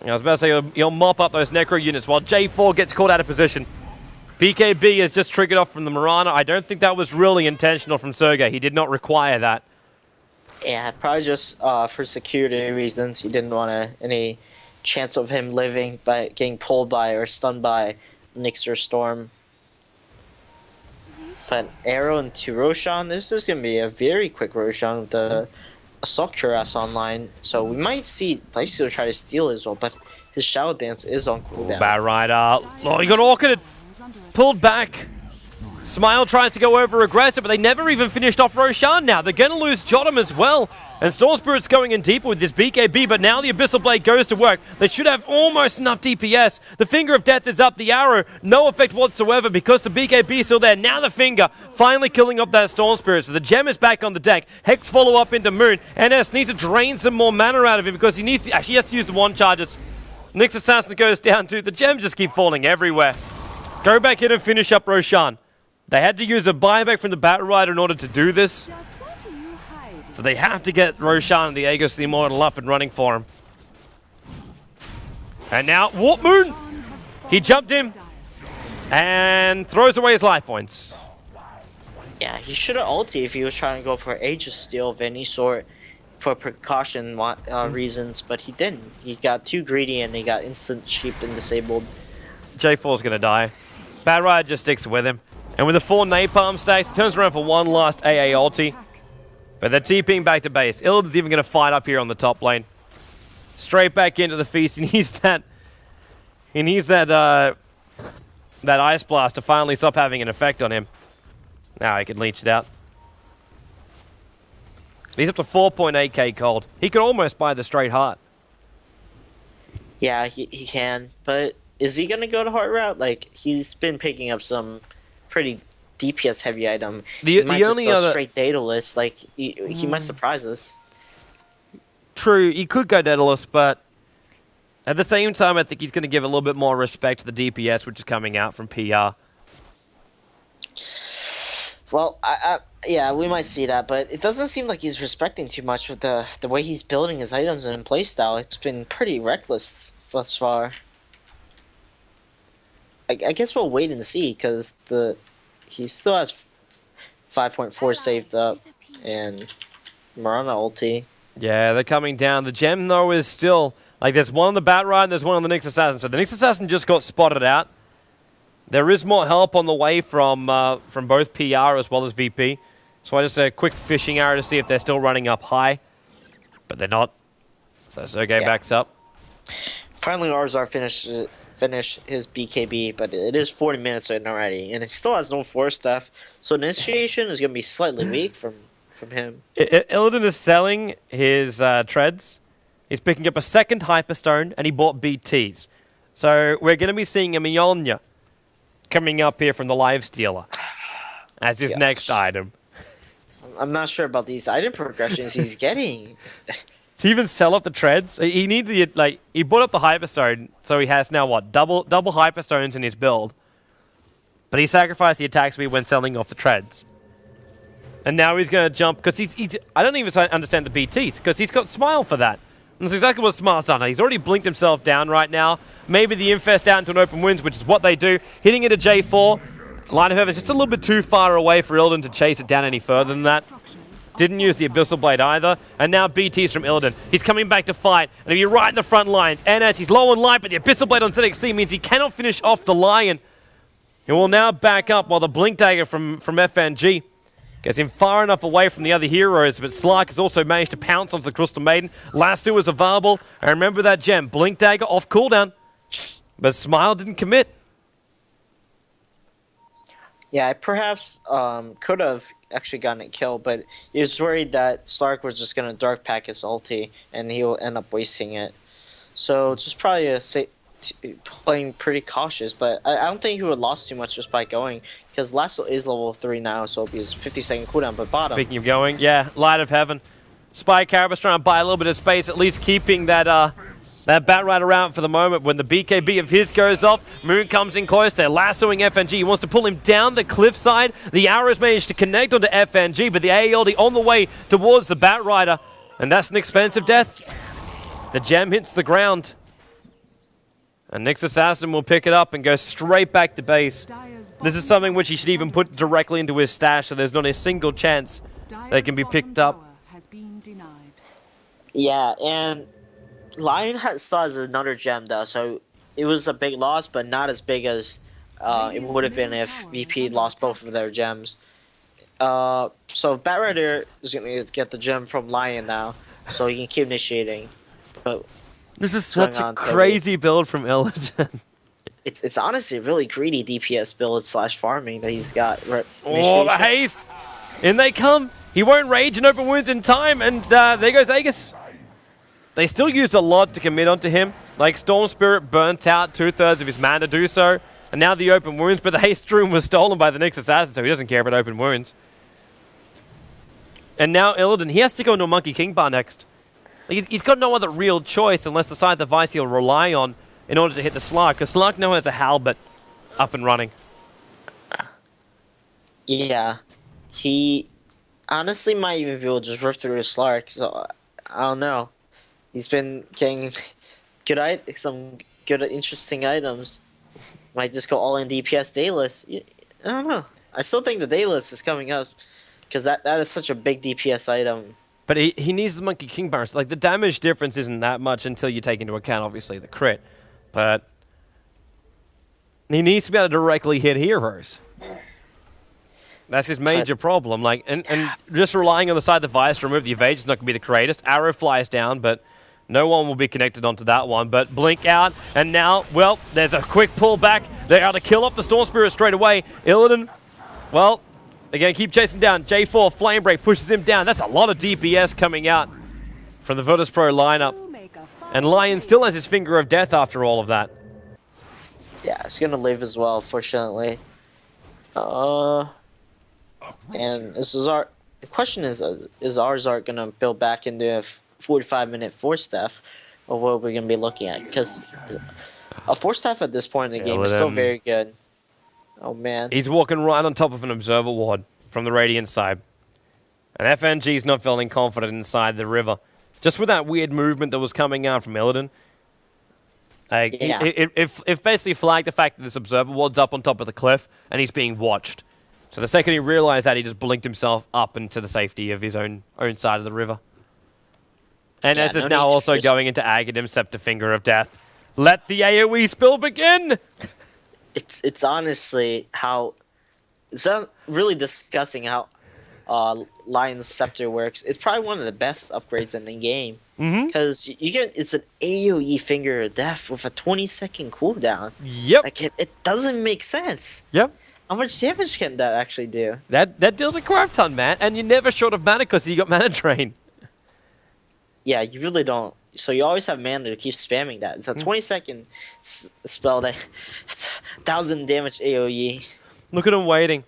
I was about to say he'll mop up those Necro units while J4 gets caught out of position. BKB is just triggered off from the Mirana. I don't think that was really intentional from Sergey. He did not require that. Yeah, probably just for security reasons. He didn't want any chance of him living by getting pulled by or stunned by Nyx or Storm. But Arrow into Roshan, this is going to be a very quick Roshan with the Assault Cuirass online. So we might see Lifesteal try to steal as well, but his Shadow Dance is on cooldown. Bat Rider. Oh, he got orchided. Pulled back. Smile tries to go over aggressive, but they never even finished off Roshan now. They're going to lose Jotum as well. And Storm Spirit's going in deeper with this BKB, but now the Abyssal Blade goes to work. They should have almost enough DPS. The Finger of Death is up. The Arrow, no effect whatsoever because the BKB is still there. Now the Finger finally killing off that Storm Spirit. So the Gem is back on the deck. Hex follow up into Moon. NS needs to drain some more mana out of him because he actually has to use the wand charges. Nyx Assassin goes down too. The Gems just keep falling everywhere. Go back in and finish up Roshan. They had to use a buyback from the Bat Rider in order to do this. So they have to get Roshan and the Aegis the Immortal up and running for him. And now, Warp Moon! He jumped in and throws away his life points. Yeah, he should have ulted if he was trying to go for Aegis Steal of any sort for precaution reasons, but he didn't. He got too greedy and he got instant sheeped and disabled. J4's going to die. Bat Rider just sticks with him. And with the 4 Napalm stacks, he turns around for one last AA ulti. But they're TPing back to base. Illidan's even going to fight up here on the top lane. Straight back into the feast. He needs that Ice Blast to finally stop having an effect on him. Now he can leech it out. He's up to 4.8k gold. He could almost buy the straight heart. Yeah, he can. But is he going to go to heart route? Like, he's been picking up some pretty DPS heavy item. He might just go straight Daedalus. Like, he might surprise us. True, he could go Daedalus, but at the same time, I think he's going to give a little bit more respect to the DPS, which is coming out from PR. Well, yeah, we might see that, but it doesn't seem like he's respecting too much with the way he's building his items and playstyle. It's been pretty reckless thus far. I guess we'll wait and see because he still has 5.4 saved up and Marana ulti. Yeah, they're coming down. The gem, though, is still... Like, there's one on the Batrider and there's one on the Nyx Assassin. So the Nyx Assassin just got spotted out. There is more help on the way from both PR as well as VP. So I just a quick fishing arrow to see if they're still running up high. But they're not. So Sergey backs up. Finally, Arzar finished his BKB, but it is 40 minutes in already. And it still has no force stuff. So initiation is going to be slightly weak from him. Illidan is selling his treads. He's picking up a second Hyperstone, and he bought BTs. So we're going to be seeing a Mjolnir coming up here from the Lifestealer as his next item. I'm not sure about these item progressions he's getting. To even sell up the treads, he needs the he bought up the Hyperstone, so he has now what double Hyperstones in his build. But he sacrificed the attack speed when selling off the treads. And now he's going to jump because he's I don't even understand the BTs because he's got Smile for that. And that's exactly what Smile's done. He's already blinked himself down right now. Maybe the Infest out into an open wounds, which is what they do. Hitting it at J4. Line of Heaven is just a little bit too far away for Illidan to chase it down any further than that. Didn't use the Abyssal Blade either. And now BT's from Illidan. He's coming back to fight. And he'll be right in the front lines. And as he's low on life, but the Abyssal Blade on ZXC means he cannot finish off the Lion. He will now back up while the Blink Dagger from FNG gets him far enough away from the other heroes, but Slark has also managed to pounce onto the Crystal Maiden. Lasso is available, and remember that gem, Blink Dagger off cooldown, but Smile didn't commit. Yeah, I perhaps could have actually gotten a kill, but he was worried that Slark was just going to Dark Pack his ulti, and he will end up wasting it. So just probably playing pretty cautious, but I don't think he would have lost too much just by going, because Lasso is level 3 now, so it'll be his 50-second cooldown, but bottom. Speaking of going, yeah, Light of Heaven. Spy Carabas trying to buy a little bit of space, at least keeping that Batrider out for the moment. When the BKB of his goes off, Moon comes in close, they're lassoing FNG. He wants to pull him down the cliffside. The arrows managed to connect onto FNG, but the AELD on the way towards the Batrider, and that's an expensive death. The gem hits the ground. And Nyx Assassin will pick it up and go straight back to base. This is something which he should even put directly into his stash, so there's not a single chance they can be picked up. Yeah, and Lion still has another gem though, so it was a big loss, but not as big as it would have been if VP lost both of their gems. So Batrider is going to get the gem from Lion now, so he can keep initiating. But this is such a crazy build from Illidan. It's honestly a really greedy DPS build / farming that he's got. Oh, the haste! In they come! He won't rage and open wounds in time, and there goes Aegis. They still used a lot to commit onto him. Like, Storm Spirit burnt out 2/3 of his mana to do so, and now the open wounds, but the haste rune was stolen by the Nyx Assassin, so he doesn't care about open wounds. And now Illidan, he has to go into a Monkey King bar next. He's got no other real choice unless the side device he'll rely on in order to hit the Slark, because Slark now has a Halberd up and running. Yeah, he honestly might even be able to just rip through his Slark, so I don't know. He's been getting some good, interesting items. Might just go all in DPS Dayless. I don't know. I still think the Dayless is coming up, because that is such a big DPS item. But he needs the Monkey King bars. Like, the damage difference isn't that much until you take into account, obviously, the crit. But he needs to be able to directly hit heroes. That's his major problem. Like, and just relying on the side device to remove the evade is not going to be the greatest. Arrow flies down, but no one will be connected onto that one. But Blink out, and now, well, there's a quick pull back. They're able to kill off the Storm Spirit straight away. Illidan, well, they're going to keep chasing down. J4, Flame Break pushes him down. That's a lot of DPS coming out from the VirtusPro lineup. And Lion still has his finger of death after all of that. Yeah, it's going to live as well, fortunately. And this is the question is Arzar going to build back into a 45-minute force staff, or what we're going to be looking at? Because a force staff at this point in the game is still very good. Oh, man. He's walking right on top of an observer ward. from the Radiant side. And FNG's not feeling confident inside the river. Just with that weird movement that was coming out from Illidan. It basically flagged the fact that this observer ward's up on top of the cliff and he's being watched. So the second he realized that, he just blinked himself up into the safety of his own side of the river. And NS is now also going into Aghanim, Scepter Finger of Death. Let the AoE spill begin! It's honestly how... It's really discussing how Lion's Scepter works. It's probably one of the best upgrades in the game. Because you get... It's an AoE Finger of Death with a 20-second cooldown. Yep. Like, it doesn't make sense. Yep. How much damage can that actually do? That deals a crap ton, man. And you're never short of mana because you got Mana Drain. Yeah, you really don't. So you always have mana to keep spamming that. It's a 20-second spell that... It's 1,000 damage AoE. Look at him waiting.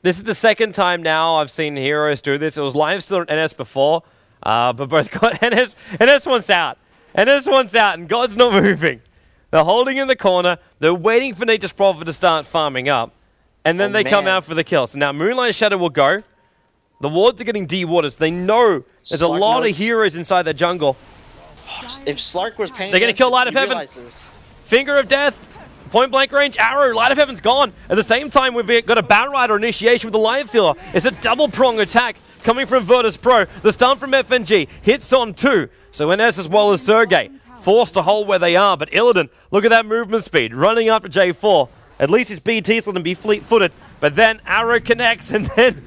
This is the second time now I've seen heroes do this. It was Lifestealer and NS before. But both got... NS wants out. NS wants out and God's not moving. They're holding in the corner. They're waiting for Nature's Prophet to start farming up. And then they come out for the kill. So now Moonlight Shadow will go. The wards are getting dewatered. So they know there's a lot of heroes inside the jungle. If Slark was paying they're going to kill Light of Heaven. Finger of Death. Point blank range. Arrow. Light of Heaven's gone. At the same time, we've got a Battle Rider initiation with the Life Stealer. It's a double prong attack coming from VirtusPro. The stun from FNG hits on 2. So NS as well as Sergey forced to hold where they are. But Illidan, look at that movement speed. Running up to J4. At least his BT's let him be fleet-footed. But then Arrow connects and then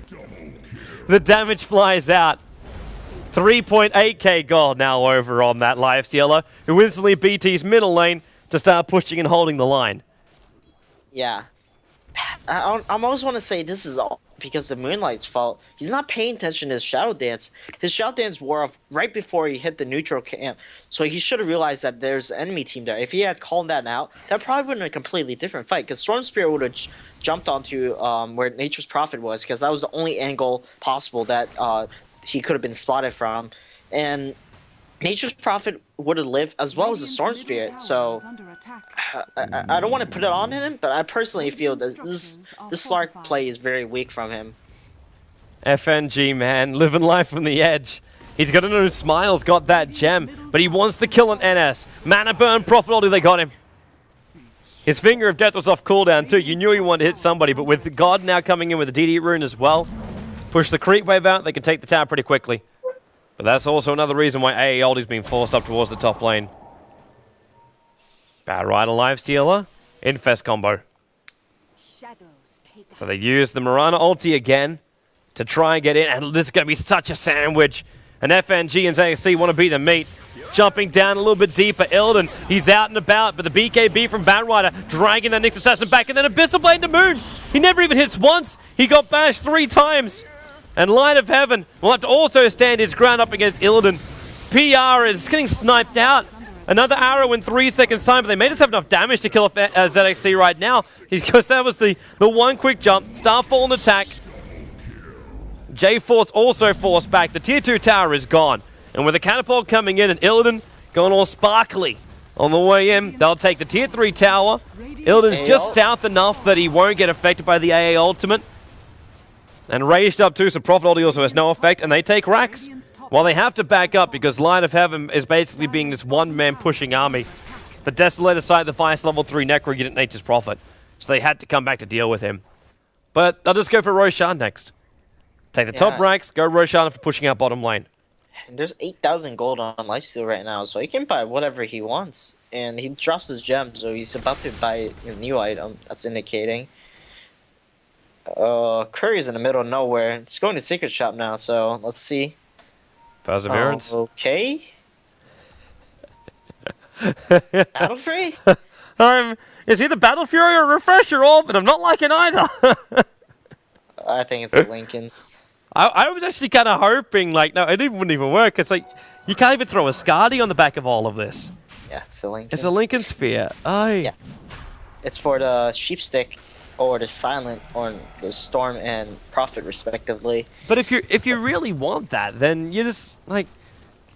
the damage flies out. 3.8k gold now over on that Lifestealer, who instantly BT's middle lane to start pushing and holding the line. Yeah. I almost want to say this is all because of Moonlight's fault. He's not paying attention to his Shadow Dance. His Shadow Dance wore off right before he hit the neutral camp. So he should have realized that there's an enemy team there. If he had called that out, that probably would have been a completely different fight. Because Storm Spirit would have jumped onto where Nature's Prophet was. Because that was the only angle possible that he could have been spotted from. And Nature's Prophet would have lived as well as the Storm Spirit. So I don't want to put it on him, but I personally feel that this Slark play is very weak from him. FNG, man, living life on the edge. He's got no smiles, got that gem, but he wants to kill an NS. Mana burn, Prophet ulti, they got him. His Finger of Death was off cooldown too. You knew he wanted to hit somebody, but with God now coming in with a DD rune as well, push the creep wave out, they can take the tower pretty quickly. But that's also another reason why AE ulti's being forced up towards the top lane. Battle Rider Lifestealer, Infest combo. So they use the Mirana ulti again to try and get in, and this is going to be such a sandwich. And FNG and ZXC want to beat the meat. Jumping down a little bit deeper, Illidan, he's out and about, but the BKB from Battle Rider dragging that Nyx Assassin back, and then Abyssal Blade to Moon. He never even hits once. He got bashed 3 times. And Light of Heaven will have to also stand his ground up against Illidan. PR is getting sniped out. Another arrow in 3 seconds time, but they may just have enough damage to kill ZXC right now. Because that was the one quick jump. Starfall and attack. J-Force also forced back. The tier 2 tower is gone. And with the catapult coming in and Illidan going all sparkly on the way in, they'll take the tier 3 tower. Illidan's just south enough that he won't get affected by the AA ultimate. And raised up too, so Prophet ulti also has no effect, and they take racks. While they have to back up because Light of Heaven is basically being this one-man pushing army. The Desolator side, the Vice level 3 Necro unit, Nature's Prophet. So they had to come back to deal with him. But they'll just go for Roshan next. Take the top racks, go Roshan for pushing out bottom lane. And there's 8,000 gold on Lifesteal right now, so he can buy whatever he wants. And he drops his gem, so he's about to buy a new item. That's indicating. Curry's in the middle of nowhere. It's going to Secret Shop now, so let's see. Perseverance. Okay. Battle Fury? Is he the Battle Fury or Refresher Orb? But I'm not liking either. I think it's the Lincolns. I was actually kind of hoping, like, no, it wouldn't even work. It's like, you can't even throw a Skadi on the back of all of this. Yeah, it's the Lincolns. It's a Lincoln Sphere. Yeah. It's for the Sheepstick. Or the Silent, or the Storm and Prophet, respectively. But if you really want that, then you just like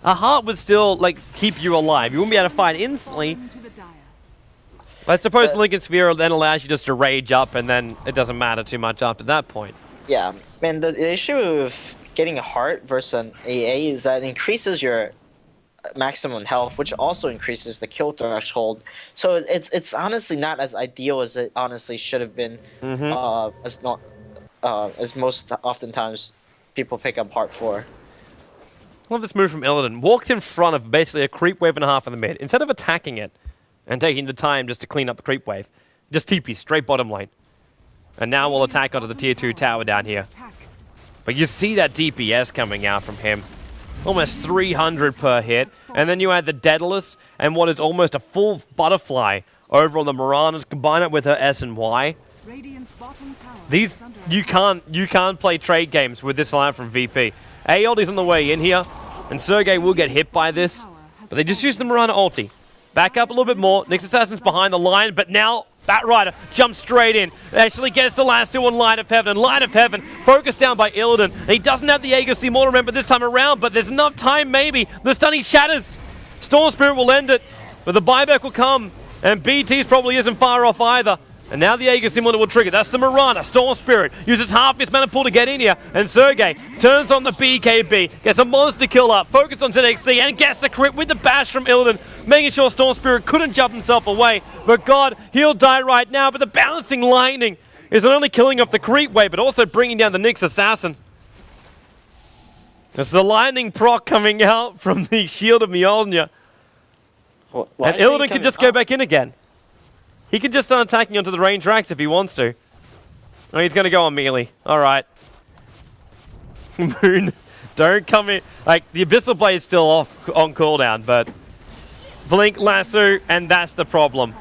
a heart would still like keep you alive. You wouldn't be able to fight instantly. I suppose Lincoln Sphere then allows you just to rage up, and then it doesn't matter too much after that point. Yeah, man, the issue with getting a heart versus an AA is that it increases your maximum health, which also increases the kill threshold. So it's honestly not as ideal as it honestly should have been. As not as most oftentimes people pick up heart for. Love this move from Illidan. Walks in front of basically a creep wave and a half in the mid. Instead of attacking it and taking the time just to clean up the creep wave, just TP straight bottom lane. And now we'll attack onto the tier 2 tower down here. But you see that DPS coming out from him. Almost 300 per hit. And then you add the Daedalus and what is almost a full butterfly over on the Mirana to combine it with her S and Y. These, you can't play trade games with this line from VP. Aeod is on the way in here, and Sergey will get hit by this. But they just use the Mirana ulti. Back up a little bit more. Nyx Assassin's behind the line, but now Batrider jumps straight in. Actually gets the last two on Light of Heaven. And Light of Heaven focused down by Illidan. He doesn't have the Aegis more to remember this time around, but there's enough time maybe. The stunning shatters. Storm Spirit will end it, but the buyback will come. And BT's probably isn't far off either. And now the Aegis Simulator will trigger. That's the Mirana. Storm Spirit uses half his mana pool to get in here. And Sergey turns on the BKB. Gets a monster kill up. Focus on ZXC and gets the crit with the bash from Illidan. Making sure Storm Spirit couldn't jump himself away. But God, he'll die right now. But the balancing lightning is not only killing off the creep wave, but also bringing down the Nyx Assassin. It's the lightning proc coming out from the Shield of Mjolnir. And Illidan can just go back in again. He can just start attacking onto the range racks if he wants to. Oh, he's going to go on melee. All right. Moon, don't come in. Like, the Abyssal Blade is still off on cooldown, but Blink, Lasso, and that's the problem.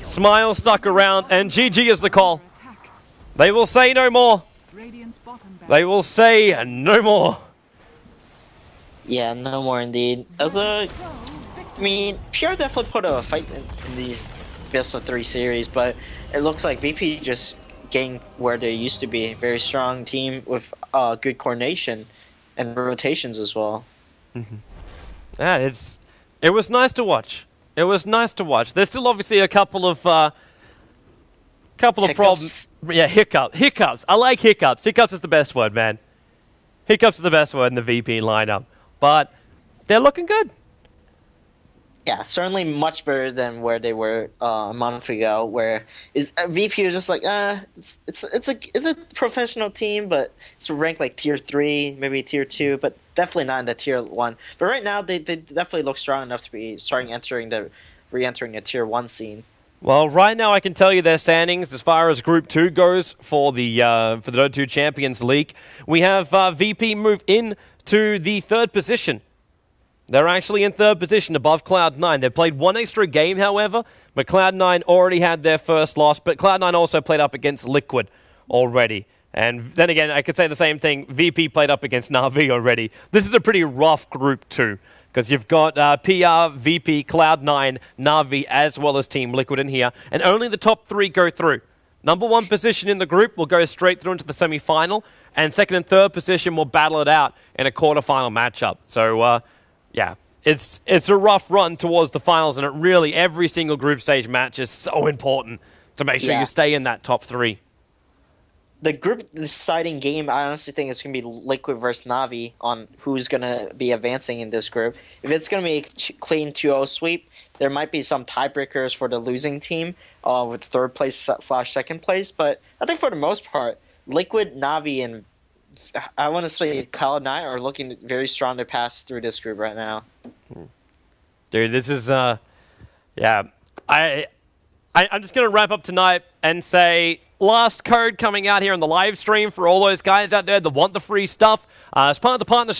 Smile stuck around, and GG is the call. They will say no more. They will say no more. Yeah, no more indeed. I mean, PR definitely put a fight in these best of 3 series, but it looks like VP just getting where they used to be. Very strong team with good coordination and rotations as well. Yeah, it was nice to watch. It was nice to watch. There's still obviously a couple of problems. Yeah, hiccups. I like hiccups. Hiccups is the best word, man. Hiccups is the best word in the VP lineup. But they're looking good. Yeah, certainly much better than where they were a month ago. Where VP was just like, it's a professional team, but it's ranked like tier 3, maybe tier 2, but definitely not in the tier 1. But right now, they definitely look strong enough to be re-entering the tier 1 scene. Well, right now I can tell you their standings as far as Group 2 goes for the Dota 2 Champions League. We have VP move in to the 3rd position. They're actually in 3rd position above Cloud9. They've played one extra game, however, but Cloud9 already had their first loss. But Cloud9 also played up against Liquid already. And then again, I could say the same thing. VP played up against Na'Vi already. This is a pretty rough Group 2 because you've got PR, VP, Cloud9, Na'Vi, as well as Team Liquid in here. And only the top 3 go through. Number 1 position in the group will go straight through into the semi-final. And 2nd and 3rd position will battle it out in a quarter-final matchup. So, yeah, it's a rough run towards the finals, and it really, every single group stage match is so important to make sure you stay in that top 3. The group deciding game, I honestly think it's going to be Liquid versus Na'Vi on who's going to be advancing in this group. If it's going to be a clean 2-0 sweep, there might be some tiebreakers for the losing team with 3rd place / 2nd place, but I think for the most part, Liquid, Na'Vi, and I want to say Cloud9 are looking very strong to pass through this group right now. Dude, this is, yeah. I'm just going to wrap up tonight and say last code coming out here on the live stream for all those guys out there that want the free stuff. It's part of the partner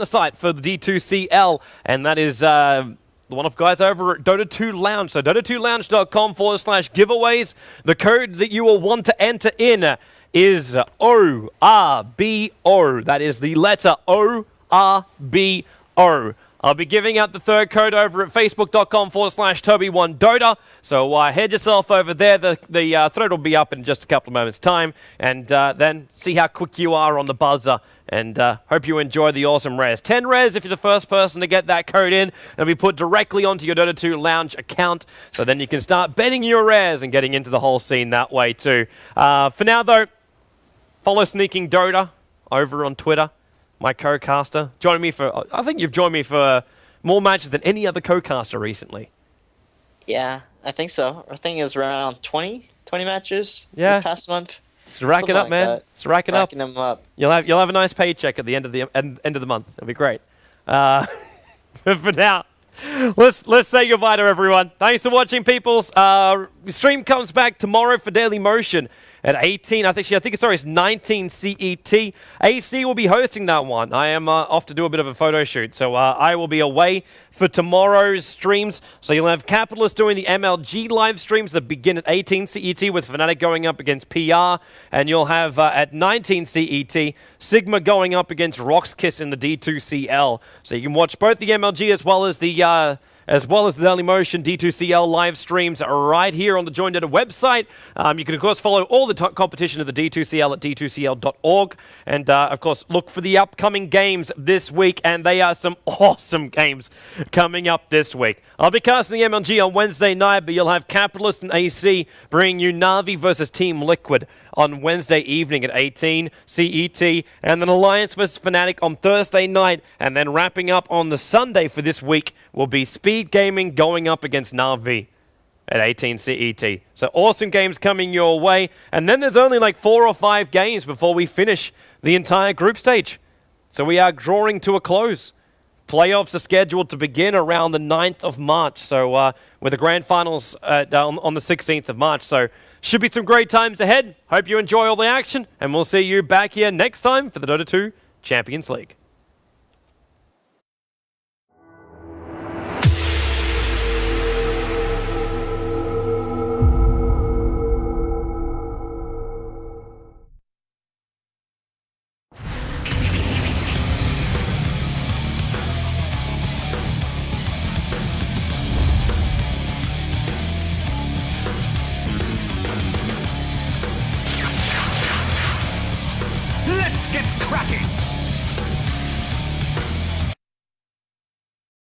site for the D2CL, and that is the one of guys over at Dota 2 Lounge. So dota2lounge.com/giveaways. The code that you will want to enter in is ORBO. That is the letter ORBO. I'll be giving out the 3rd code over at facebook.com/TobiWan So head yourself over there. The thread will be up in just a couple of moments' time. And then see how quick you are on the buzzer. And hope you enjoy the awesome rares. 10 rares if you're the first person to get that code in. It'll be put directly onto your Dota 2 Lounge account. So then you can start betting your rares and getting into the whole scene that way too. For now, though, Follow Sneyking Dota over on Twitter, my co-caster. Join me for, I think you've joined me for more matches than any other co-caster recently. Yeah, I think so. I think it was around 20 matches Yeah. this past month. It's racking up, like man. that. It's racking up. Racking them up. You'll have a nice paycheck at the end of the month. It'll be great. But for now, let's say goodbye to everyone. Thanks for watching, peoples. Stream comes back tomorrow for Daily Motion at 18. It's 19 CET. AC will be hosting that one. I am off to do a bit of a photo shoot, so I will be away for tomorrow's streams. So you'll have Capitalist doing the MLG live streams that begin at 18 CET with Fnatic going up against PR, and you'll have at 19 CET Sigma going up against Roxkiss in the D2CL. So you can watch both the MLG as well as the Daily Motion D2CL live streams right here on the Join Dota website. You can, of course, follow all the competition of the D2CL at d2cl.org. And, of course, look for the upcoming games this week. And they are some awesome games coming up this week. I'll be casting the MLG on Wednesday night, but you'll have Capitalist and AC bringing you Na'Vi versus Team Liquid on Wednesday evening at 18 CET, and then Alliance vs Fnatic on Thursday night, and then wrapping up on the Sunday for this week will be Speed Gaming going up against Na'Vi at 18 CET. So awesome games coming your way, and then there's only like 4 or 5 games before we finish the entire group stage. So we are drawing to a close. Playoffs are scheduled to begin around the 9th of March, so with the grand finals on the 16th of March. So should be some great times ahead. Hope you enjoy all the action, and we'll see you back here next time for the Dota 2 Champions League. Let's get cracking!